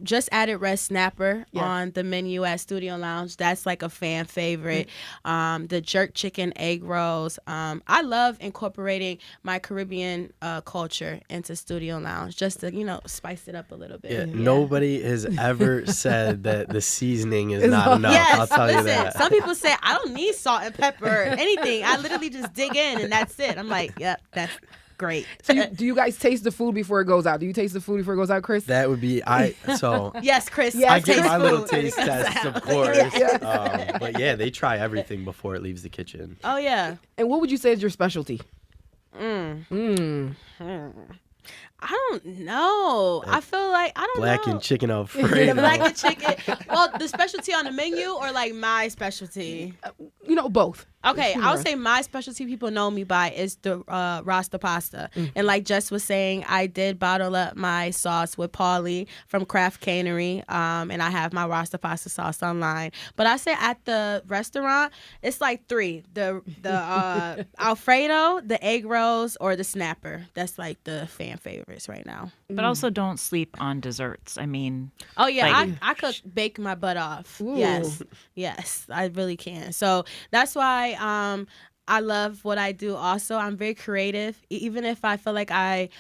[SPEAKER 3] just added red snapper on the menu at Studio Lounge. That's like a fan favorite. The jerk chicken egg rolls. I love incorporating my Caribbean culture into Studio Lounge just to, you know, spice it up a little bit.
[SPEAKER 5] Yeah, nobody has ever said that the seasoning is not enough.
[SPEAKER 3] Yes,
[SPEAKER 5] I'll tell you that.
[SPEAKER 3] Some people say I don't need salt and pepper or anything. I literally just dig in and that's it. I'm like, yep, that's great.
[SPEAKER 2] So do you guys taste the food before it goes out? Do you taste the food before it goes out, Chris?
[SPEAKER 5] That would be
[SPEAKER 3] Yes, Chris.
[SPEAKER 2] Yes,
[SPEAKER 5] I get
[SPEAKER 3] taste
[SPEAKER 5] my little
[SPEAKER 3] food.
[SPEAKER 5] taste tests, of course. But yeah, they try everything before it leaves the kitchen.
[SPEAKER 3] Oh yeah.
[SPEAKER 2] And what would you say is your specialty?
[SPEAKER 3] I don't know. I feel like I don't know.
[SPEAKER 5] Black and chicken
[SPEAKER 3] The
[SPEAKER 5] Alfredo.
[SPEAKER 3] black and chicken. Well, the specialty on the menu or like my specialty?
[SPEAKER 2] You know, both.
[SPEAKER 3] Okay,
[SPEAKER 2] Sure.
[SPEAKER 3] I'll say my specialty people know me by is the Rasta pasta. And like Jess was saying, I did bottle up my sauce with Paulie from Craft Cannery, and I have my Rasta pasta sauce online. But I say at the restaurant, it's like 3. The Alfredo, the egg rolls, or the snapper. That's like the fan favorites right now.
[SPEAKER 4] But also don't sleep on desserts. I mean,
[SPEAKER 3] Oh yeah,
[SPEAKER 4] Like-
[SPEAKER 3] I could bake my butt off.
[SPEAKER 2] Ooh.
[SPEAKER 3] Yes, I really can. So that's why I love what I do. Also, I'm very creative. Even if I feel like I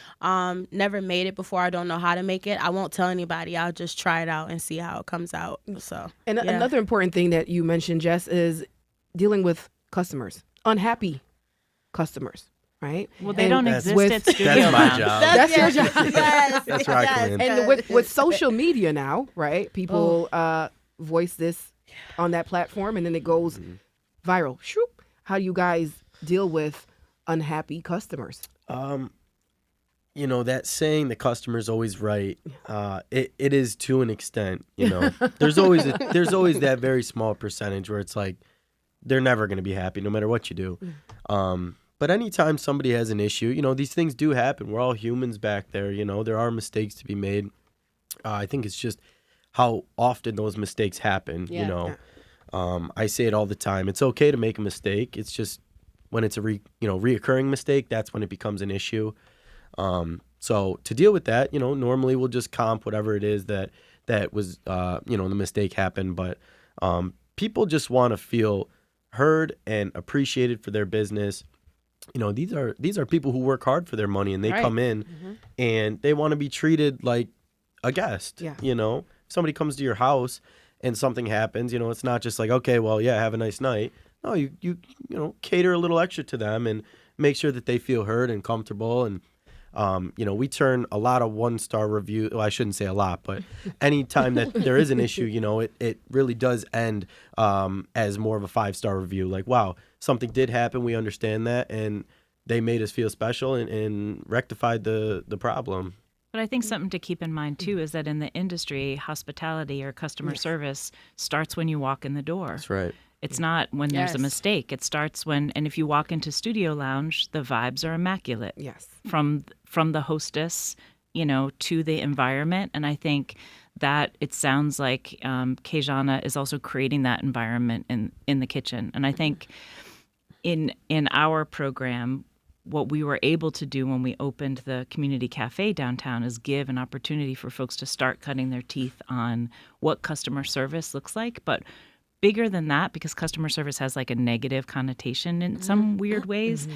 [SPEAKER 3] never made it before, I don't know how to make it, I won't tell anybody. I'll just try it out and see how it comes out. So
[SPEAKER 2] And
[SPEAKER 3] yeah.
[SPEAKER 2] another important thing that you mentioned, Jess, is dealing with customers, unhappy customers, right?
[SPEAKER 4] well, they
[SPEAKER 2] And
[SPEAKER 4] don't
[SPEAKER 5] That's-
[SPEAKER 4] exist at Studio
[SPEAKER 5] That's my
[SPEAKER 4] Lounge.
[SPEAKER 5] job.
[SPEAKER 2] That's your job.
[SPEAKER 3] Yes,
[SPEAKER 5] That's right,
[SPEAKER 3] yes,
[SPEAKER 5] Quinn.
[SPEAKER 2] And with social media now, right? People voice this on that platform, and then it goes viral. Shoop. How do you guys deal with unhappy customers?
[SPEAKER 5] You know, that saying the customer's always right, it is to an extent, you know. There's always that very small percentage where it's like they're never going to be happy no matter what you do. But anytime somebody has an issue, you know, these things do happen. We're all humans back there, you know. There are mistakes to be made. I think it's just how often those mistakes happen, you know. I say it all the time. It's okay to make a mistake. It's just when it's a reoccurring mistake, that's when it becomes an issue. So to deal with that, you know, normally we'll just comp whatever it is that was, the mistake happened. But people just want to feel heard and appreciated for their business. You know, these are people who work hard for their money, and they
[SPEAKER 2] Right.
[SPEAKER 5] come in and they want to be treated like a guest.
[SPEAKER 2] Yeah.
[SPEAKER 5] You know, if somebody comes to your house and something happens, you know, it's not just like, okay, well, yeah, have a nice night. No, you cater a little extra to them and make sure that they feel heard and comfortable. And we turn a lot of 1-star review. Well, I shouldn't say a lot, but anytime that there is an issue, you know, it really does end as more of a 5-star review. Like, wow, something did happen. We understand that, and they made us feel special and rectified the problem.
[SPEAKER 4] But I think something to keep in mind, too, is that in the industry, hospitality or customer service starts when you walk in the door.
[SPEAKER 5] That's right.
[SPEAKER 4] It's not when there's a
[SPEAKER 3] Yes.
[SPEAKER 4] mistake. It starts when, and if you walk into Studio Lounge, the vibes are immaculate.
[SPEAKER 2] Yes.
[SPEAKER 4] From the hostess, you know, to the environment. And I think that it sounds like Kayjona is also creating that environment in the kitchen. And I think in our program, what we were able to do when we opened the community cafe downtown is give an opportunity for folks to start cutting their teeth on what customer service looks like. But bigger than that, because customer service has like a negative connotation in some weird ways,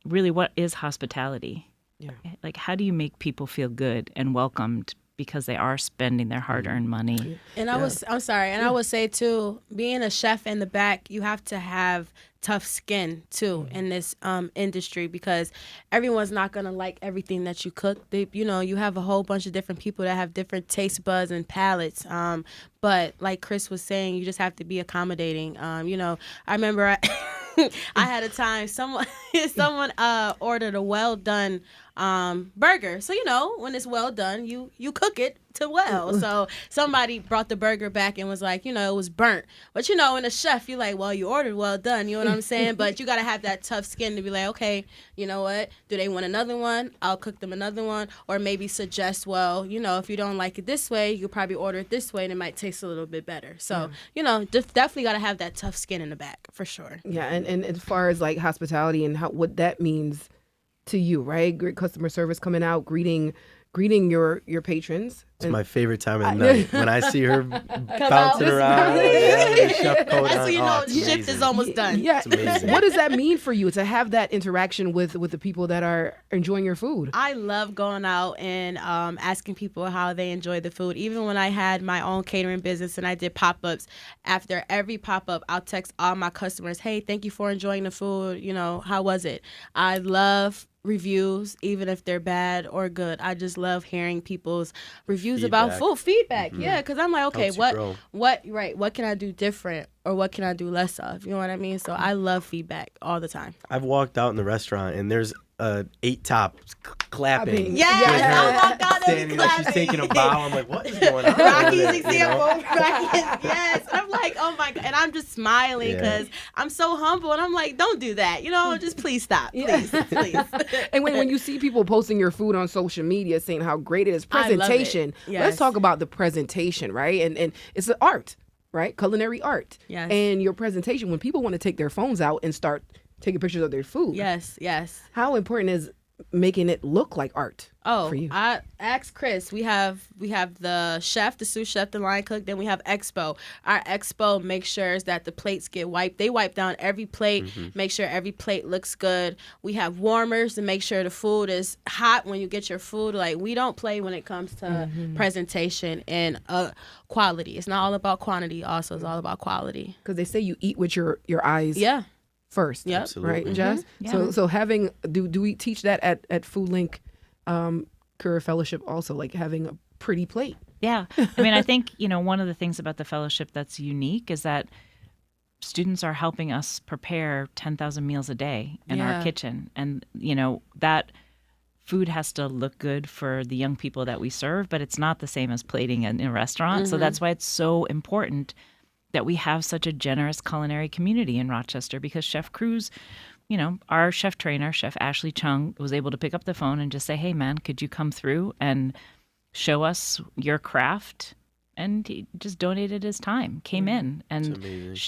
[SPEAKER 4] really, what is hospitality?
[SPEAKER 2] Yeah.
[SPEAKER 4] Like, how do you make people feel good and welcomed because they are spending their hard-earned money?
[SPEAKER 3] And I would say too, being a chef in the back, you have to have tough skin too in this industry, because everyone's not gonna like everything that you cook. You have a whole bunch of different people that have different taste buds and palates. But like Chris was saying, you just have to be accommodating. I remember I had a time someone ordered a well done burger. So when it's well done, you cook it to well. So somebody brought the burger back and was like, it was burnt. But in a chef, you're like, well, you ordered well done. You know what I'm saying? But you gotta have that tough skin to be like, okay, you know what? Do they want another one? I'll cook them another one. Or maybe suggest, well, if you don't like it this way, you could probably order it this way and it might taste a little bit better. So, definitely gotta have that tough skin in the back for sure.
[SPEAKER 2] Yeah, and as far as like hospitality and what that means to you, right? Great customer service, coming out, greeting your patrons.
[SPEAKER 5] It's my favorite time of the night when I see her bouncing
[SPEAKER 3] out.
[SPEAKER 5] around. With chef coat
[SPEAKER 3] That's
[SPEAKER 5] on.
[SPEAKER 3] when you
[SPEAKER 5] Oh,
[SPEAKER 3] know
[SPEAKER 5] it's
[SPEAKER 3] the shift
[SPEAKER 5] amazing.
[SPEAKER 3] is almost done.
[SPEAKER 2] Yeah.
[SPEAKER 5] It's amazing.
[SPEAKER 2] What does that mean for you to have that interaction with the people that are enjoying your food?
[SPEAKER 3] I love going out and asking people how they enjoy the food. Even when I had my own catering business and I did pop-ups, after every pop-up, I'll text all my customers, hey, thank you for enjoying the food. How was it? I love reviews, even if they're bad or good. I just love hearing people's reviews about
[SPEAKER 5] Feedback.
[SPEAKER 3] food feedback. Yeah, because I'm like, okay,
[SPEAKER 5] Helps you grow.
[SPEAKER 3] what can I do different, or what can I do less of? You know what I mean? So I love feedback all the time.
[SPEAKER 5] I've walked out in the restaurant and there's 8 tops clapping.
[SPEAKER 2] Clapping.
[SPEAKER 3] Yes,
[SPEAKER 2] Yes.
[SPEAKER 3] oh my God,
[SPEAKER 5] standing there, she's taking a bow. I'm like, what is going on?
[SPEAKER 3] Rocky's
[SPEAKER 5] over there,
[SPEAKER 3] example. Rocky's, yes. I'm like, oh my God. And I'm just smiling because I'm so humble. And I'm like, don't do that. Just please stop. Please, please.
[SPEAKER 2] And when you see people posting your food on social media saying how great it is,
[SPEAKER 3] I love it.
[SPEAKER 2] presentation,
[SPEAKER 3] Yes.
[SPEAKER 2] let's talk about the presentation, right? And it's an art, right? Culinary art.
[SPEAKER 3] Yes.
[SPEAKER 2] And your presentation, when people want to take their phones out and start taking pictures of their food.
[SPEAKER 3] Yes, yes.
[SPEAKER 2] How important is making it look like art
[SPEAKER 3] Oh,
[SPEAKER 2] for you?
[SPEAKER 3] I asked Chris. We have the chef, the sous chef, the line cook. Then we have expo. Our expo makes sure that the plates get wiped. They wipe down every plate, make sure every plate looks good. We have warmers to make sure the food is hot when you get your food. Like, we don't play when it comes to presentation and quality. It's not all about quantity. Also, it's all about quality.
[SPEAKER 2] Because they say you eat with your eyes.
[SPEAKER 3] Yeah.
[SPEAKER 2] First,
[SPEAKER 3] Yep.
[SPEAKER 5] Absolutely.
[SPEAKER 2] right, Jess?
[SPEAKER 4] Yeah.
[SPEAKER 2] So having do we teach that at Foodlink Career Fellowship also, like having a pretty plate?
[SPEAKER 4] Yeah. I mean, I think, one of the things about the fellowship that's unique is that students are helping us prepare 10,000 meals a day in
[SPEAKER 3] Yeah.
[SPEAKER 4] our kitchen. And, that food has to look good for the young people that we serve, but it's not the same as plating in a restaurant. So that's why it's so important that we have such a generous culinary community in Rochester, because Chef Cruz, our chef trainer, Chef Ashley Chung, was able to pick up the phone and just say, hey, man, could you come through and show us your craft? And he just donated his time, came in and,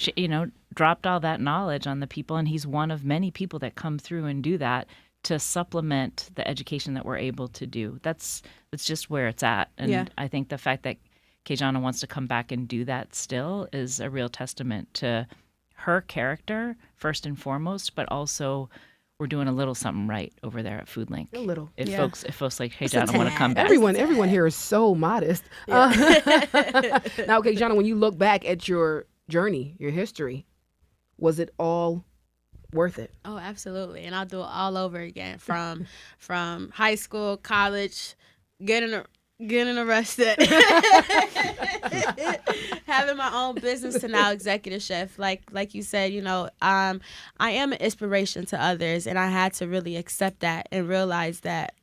[SPEAKER 4] dropped all that knowledge on the people. And he's one of many people that come through and do that to supplement the education that we're able to do. That's just where it's at. And I think the fact that Kayjona wants to come back and do that still is a real testament to her character, first and foremost, but also we're doing a little something right over there at Foodlink.
[SPEAKER 2] A little.
[SPEAKER 4] If folks like Kayjona want to come back.
[SPEAKER 2] Everyone here is so modest. Now, Kayjona, when you look back at your journey, your history, was it all worth it?
[SPEAKER 3] Oh, absolutely. And I'll do it all over again from high school, college, getting arrested, having my own business to now executive chef. Like you said, I am an inspiration to others, and I had to really accept that and realize that.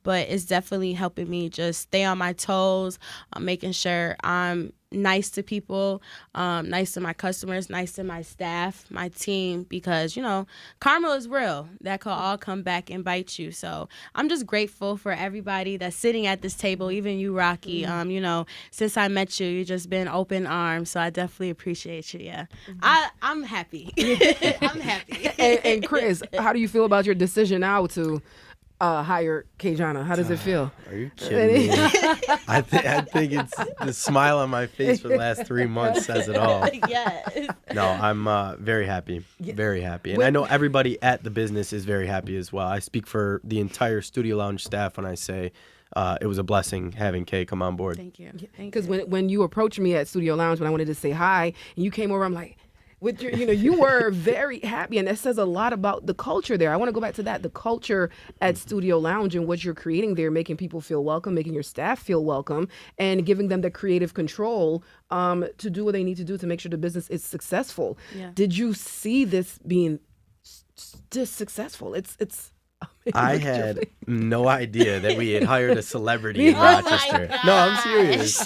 [SPEAKER 3] But it's definitely helping me just stay on my toes, making sure I'm nice to people, nice to my customers, nice to my staff, my team, because, karma is real. That could all come back and bite you. So I'm just grateful for everybody that's sitting at this table, even you, Rocky. Since I met you, you've just been open arms. So I definitely appreciate you. Yeah. I'm happy. I'm happy.
[SPEAKER 2] And Chris, how do you feel about your decision now to hire Kayjona? How does it feel?
[SPEAKER 5] Are you kidding me? I think it's the smile on my face for the last 3 months says it all.
[SPEAKER 3] Yes.
[SPEAKER 5] No, I'm very happy. Very happy. And I know everybody at the business is very happy as well. I speak for the entire Studio Lounge staff when I say it was a blessing having Kaye come on board.
[SPEAKER 3] Thank you.
[SPEAKER 2] Because when you approached me at Studio Lounge when I wanted to say hi, and you came over, I'm like, with your, you were very happy, and that says a lot about the culture there. I want to go back to that, the culture at Studio Lounge and what you're creating there, making people feel welcome, making your staff feel welcome, and giving them the creative control to do what they need to do to make sure the business is successful.
[SPEAKER 3] Yeah.
[SPEAKER 2] Did you see this being just successful? It's amazing.
[SPEAKER 5] I had no idea that we had hired a celebrity in Rochester. No, I'm serious.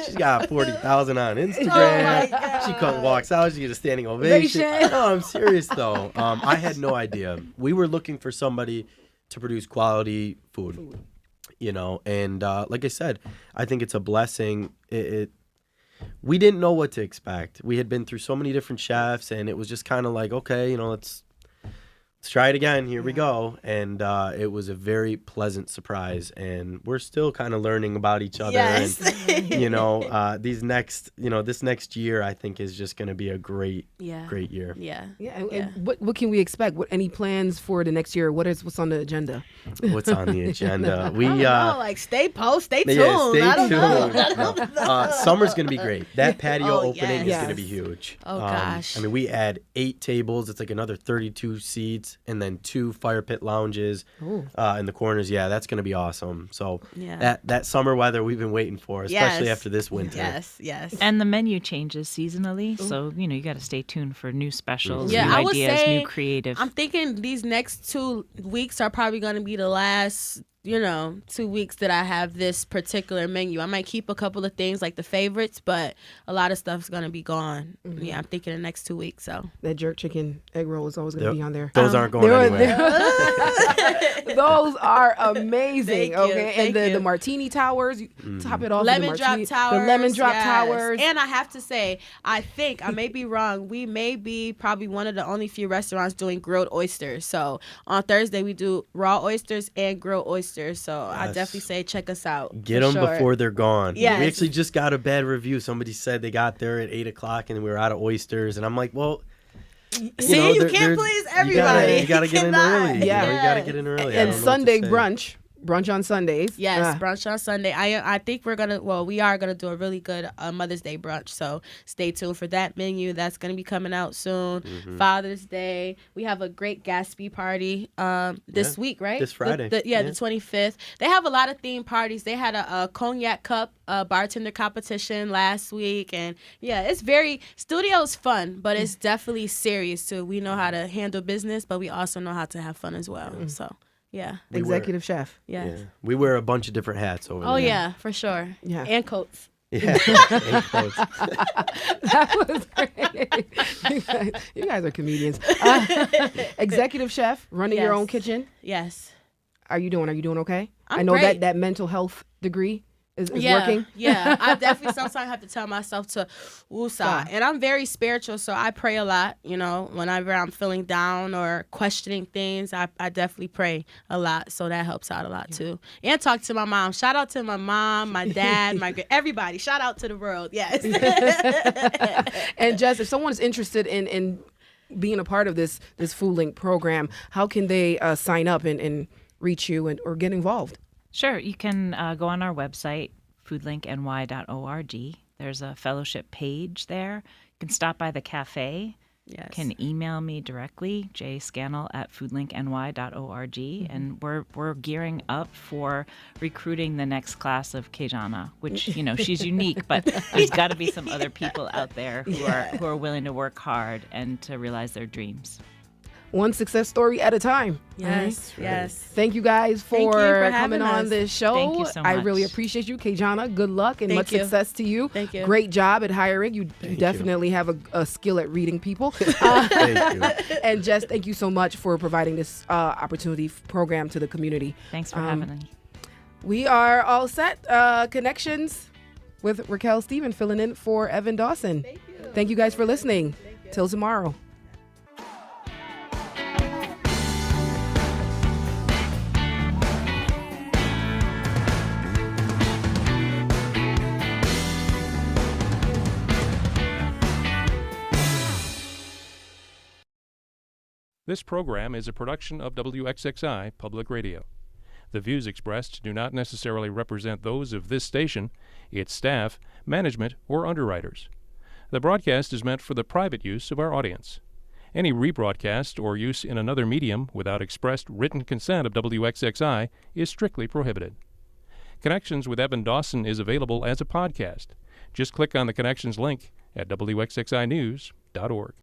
[SPEAKER 5] She's got 40,000 on Instagram. She walks out. She gets a standing ovation. No, I'm serious though. I had no idea. We were looking for somebody to produce quality food. And like I said, I think it's a blessing. We didn't know what to expect. We had been through so many different chefs, and it was just kind of like, okay, let's try it again. Here we go. And it was a very pleasant surprise. And we're still kind of learning about each other.
[SPEAKER 3] Yes.
[SPEAKER 5] And, this next year, I think, is just going to be a great year.
[SPEAKER 3] Yeah.
[SPEAKER 2] And what can we expect? Any plans for the next year? What's on the agenda?
[SPEAKER 5] What's on the agenda? We
[SPEAKER 3] stay tuned.
[SPEAKER 5] stay
[SPEAKER 3] I
[SPEAKER 5] tuned.
[SPEAKER 3] don't know.
[SPEAKER 5] Summer's going to be great. That patio opening is
[SPEAKER 2] yes.
[SPEAKER 5] going to be huge.
[SPEAKER 3] Oh, gosh.
[SPEAKER 5] We add 8 tables. It's like another 32 seats. And then 2 fire pit lounges in the corners. Yeah, that's going to be awesome. So that summer weather we've been waiting for, especially after this winter.
[SPEAKER 3] Yes.
[SPEAKER 4] And the menu changes seasonally, so you got to stay tuned for new specials, new
[SPEAKER 3] I would
[SPEAKER 4] ideas,
[SPEAKER 3] say,
[SPEAKER 4] new creative.
[SPEAKER 3] I'm thinking these next 2 weeks are probably going to be the last 2 weeks that I have this particular menu. I might keep a couple of things like the favorites, but a lot of stuff's gonna be gone.
[SPEAKER 2] Mm-hmm.
[SPEAKER 3] Yeah, I'm thinking the next 2 weeks. So
[SPEAKER 2] That jerk chicken egg roll is always going to be on there.
[SPEAKER 5] Those aren't going anywhere.
[SPEAKER 2] Those are amazing.
[SPEAKER 3] Thank you,
[SPEAKER 2] okay, and
[SPEAKER 3] thank you.
[SPEAKER 2] the martini towers, you top it off
[SPEAKER 3] lemon
[SPEAKER 2] with the
[SPEAKER 3] drop
[SPEAKER 2] martini,
[SPEAKER 3] towers,
[SPEAKER 2] the lemon drop
[SPEAKER 3] yes.
[SPEAKER 2] towers.
[SPEAKER 3] And I have to say, I think I may be wrong. We may be probably one of the only few restaurants doing grilled oysters. So on Thursday we do raw oysters and grilled oysters. So I
[SPEAKER 5] Yes.
[SPEAKER 3] definitely say check us out.
[SPEAKER 5] Get
[SPEAKER 3] for
[SPEAKER 5] them
[SPEAKER 3] sure.
[SPEAKER 5] before they're gone.
[SPEAKER 3] Yes.
[SPEAKER 5] We actually just got a bad review. Somebody said they got there at 8:00 and we were out of oysters. And I'm like, well,
[SPEAKER 3] See, you can't please everybody.
[SPEAKER 5] You gotta get in
[SPEAKER 3] cannot.
[SPEAKER 5] early.
[SPEAKER 2] Yeah.
[SPEAKER 5] You gotta get in early. I
[SPEAKER 2] And
[SPEAKER 5] don't know what to
[SPEAKER 2] Sunday
[SPEAKER 5] say.
[SPEAKER 2] brunch on Sundays.
[SPEAKER 3] Yes, brunch on Sunday. I think we are gonna do a really good Mother's Day brunch. So stay tuned for that menu. That's gonna be coming out soon.
[SPEAKER 5] Mm-hmm.
[SPEAKER 3] Father's Day. We have a great Gatsby party this week, right?
[SPEAKER 5] This Friday.
[SPEAKER 3] The 25th. They have a lot of theme parties. They had a cognac cup bartender competition last week, and yeah, it's very studio's fun, but it's definitely serious too. We know how to handle business, but we also know how to have fun as well. So. Yeah.
[SPEAKER 2] Executive chef.
[SPEAKER 3] Yes.
[SPEAKER 5] Yeah. We wear a bunch of different hats over there.
[SPEAKER 3] Oh yeah, for sure.
[SPEAKER 2] Yeah.
[SPEAKER 3] And coats.
[SPEAKER 5] Yeah. And clothes.
[SPEAKER 2] That was great. You guys are comedians. Executive chef, running your
[SPEAKER 3] Yes.
[SPEAKER 2] own kitchen.
[SPEAKER 3] Yes.
[SPEAKER 2] Are you doing okay?
[SPEAKER 3] I'm
[SPEAKER 2] I know
[SPEAKER 3] great.
[SPEAKER 2] that mental health degree is
[SPEAKER 3] Yeah,
[SPEAKER 2] working.
[SPEAKER 3] yeah. I definitely sometimes have to tell myself to woosah. And I'm very spiritual, so I pray a lot. Whenever I'm feeling down or questioning things, I definitely pray a lot. So that helps out a lot too. And talk to my mom. Shout out to my mom, my dad, everybody. Shout out to the world. Yes.
[SPEAKER 2] And Jess, if someone's interested in being a part of this Foodlink program, how can they sign up and reach you or get involved?
[SPEAKER 4] Sure. You can go on our website, foodlinkny.org. There's a fellowship page there. You can stop by the cafe.
[SPEAKER 3] Yes.
[SPEAKER 4] Can email me directly, jscannell@foodlinkny.org. And we're gearing up for recruiting the next class of Kayjona, which, she's unique, but there's got to be some other people out there who are willing to work hard and to realize their dreams.
[SPEAKER 2] One success story at a time.
[SPEAKER 3] Yes.
[SPEAKER 2] All
[SPEAKER 3] Yes.
[SPEAKER 2] Thank you guys
[SPEAKER 3] Thank you
[SPEAKER 2] for
[SPEAKER 3] for
[SPEAKER 2] coming
[SPEAKER 3] having
[SPEAKER 2] on
[SPEAKER 3] us.
[SPEAKER 2] this show.
[SPEAKER 4] Thank you so
[SPEAKER 2] I
[SPEAKER 4] much.
[SPEAKER 2] really appreciate you, Kayjona. Good luck and
[SPEAKER 3] Thank
[SPEAKER 2] much
[SPEAKER 3] you.
[SPEAKER 2] success to you.
[SPEAKER 3] Thank you.
[SPEAKER 2] Great job at hiring. You definitely have a skill at reading people.
[SPEAKER 5] Thank you.
[SPEAKER 2] And Jess, thank you so much for providing this opportunity program to the community.
[SPEAKER 4] Thanks for having me.
[SPEAKER 2] We are all set. Connections with Racquel Stephen filling in for Evan Dawson. Thank you guys for listening. Till tomorrow.
[SPEAKER 6] This program is a production of WXXI Public Radio. The views expressed do not necessarily represent those of this station, its staff, management, or underwriters. The broadcast is meant for the private use of our audience. Any rebroadcast or use in another medium without expressed written consent of WXXI is strictly prohibited. Connections with Evan Dawson is available as a podcast. Just click on the Connections link at WXXInews.org.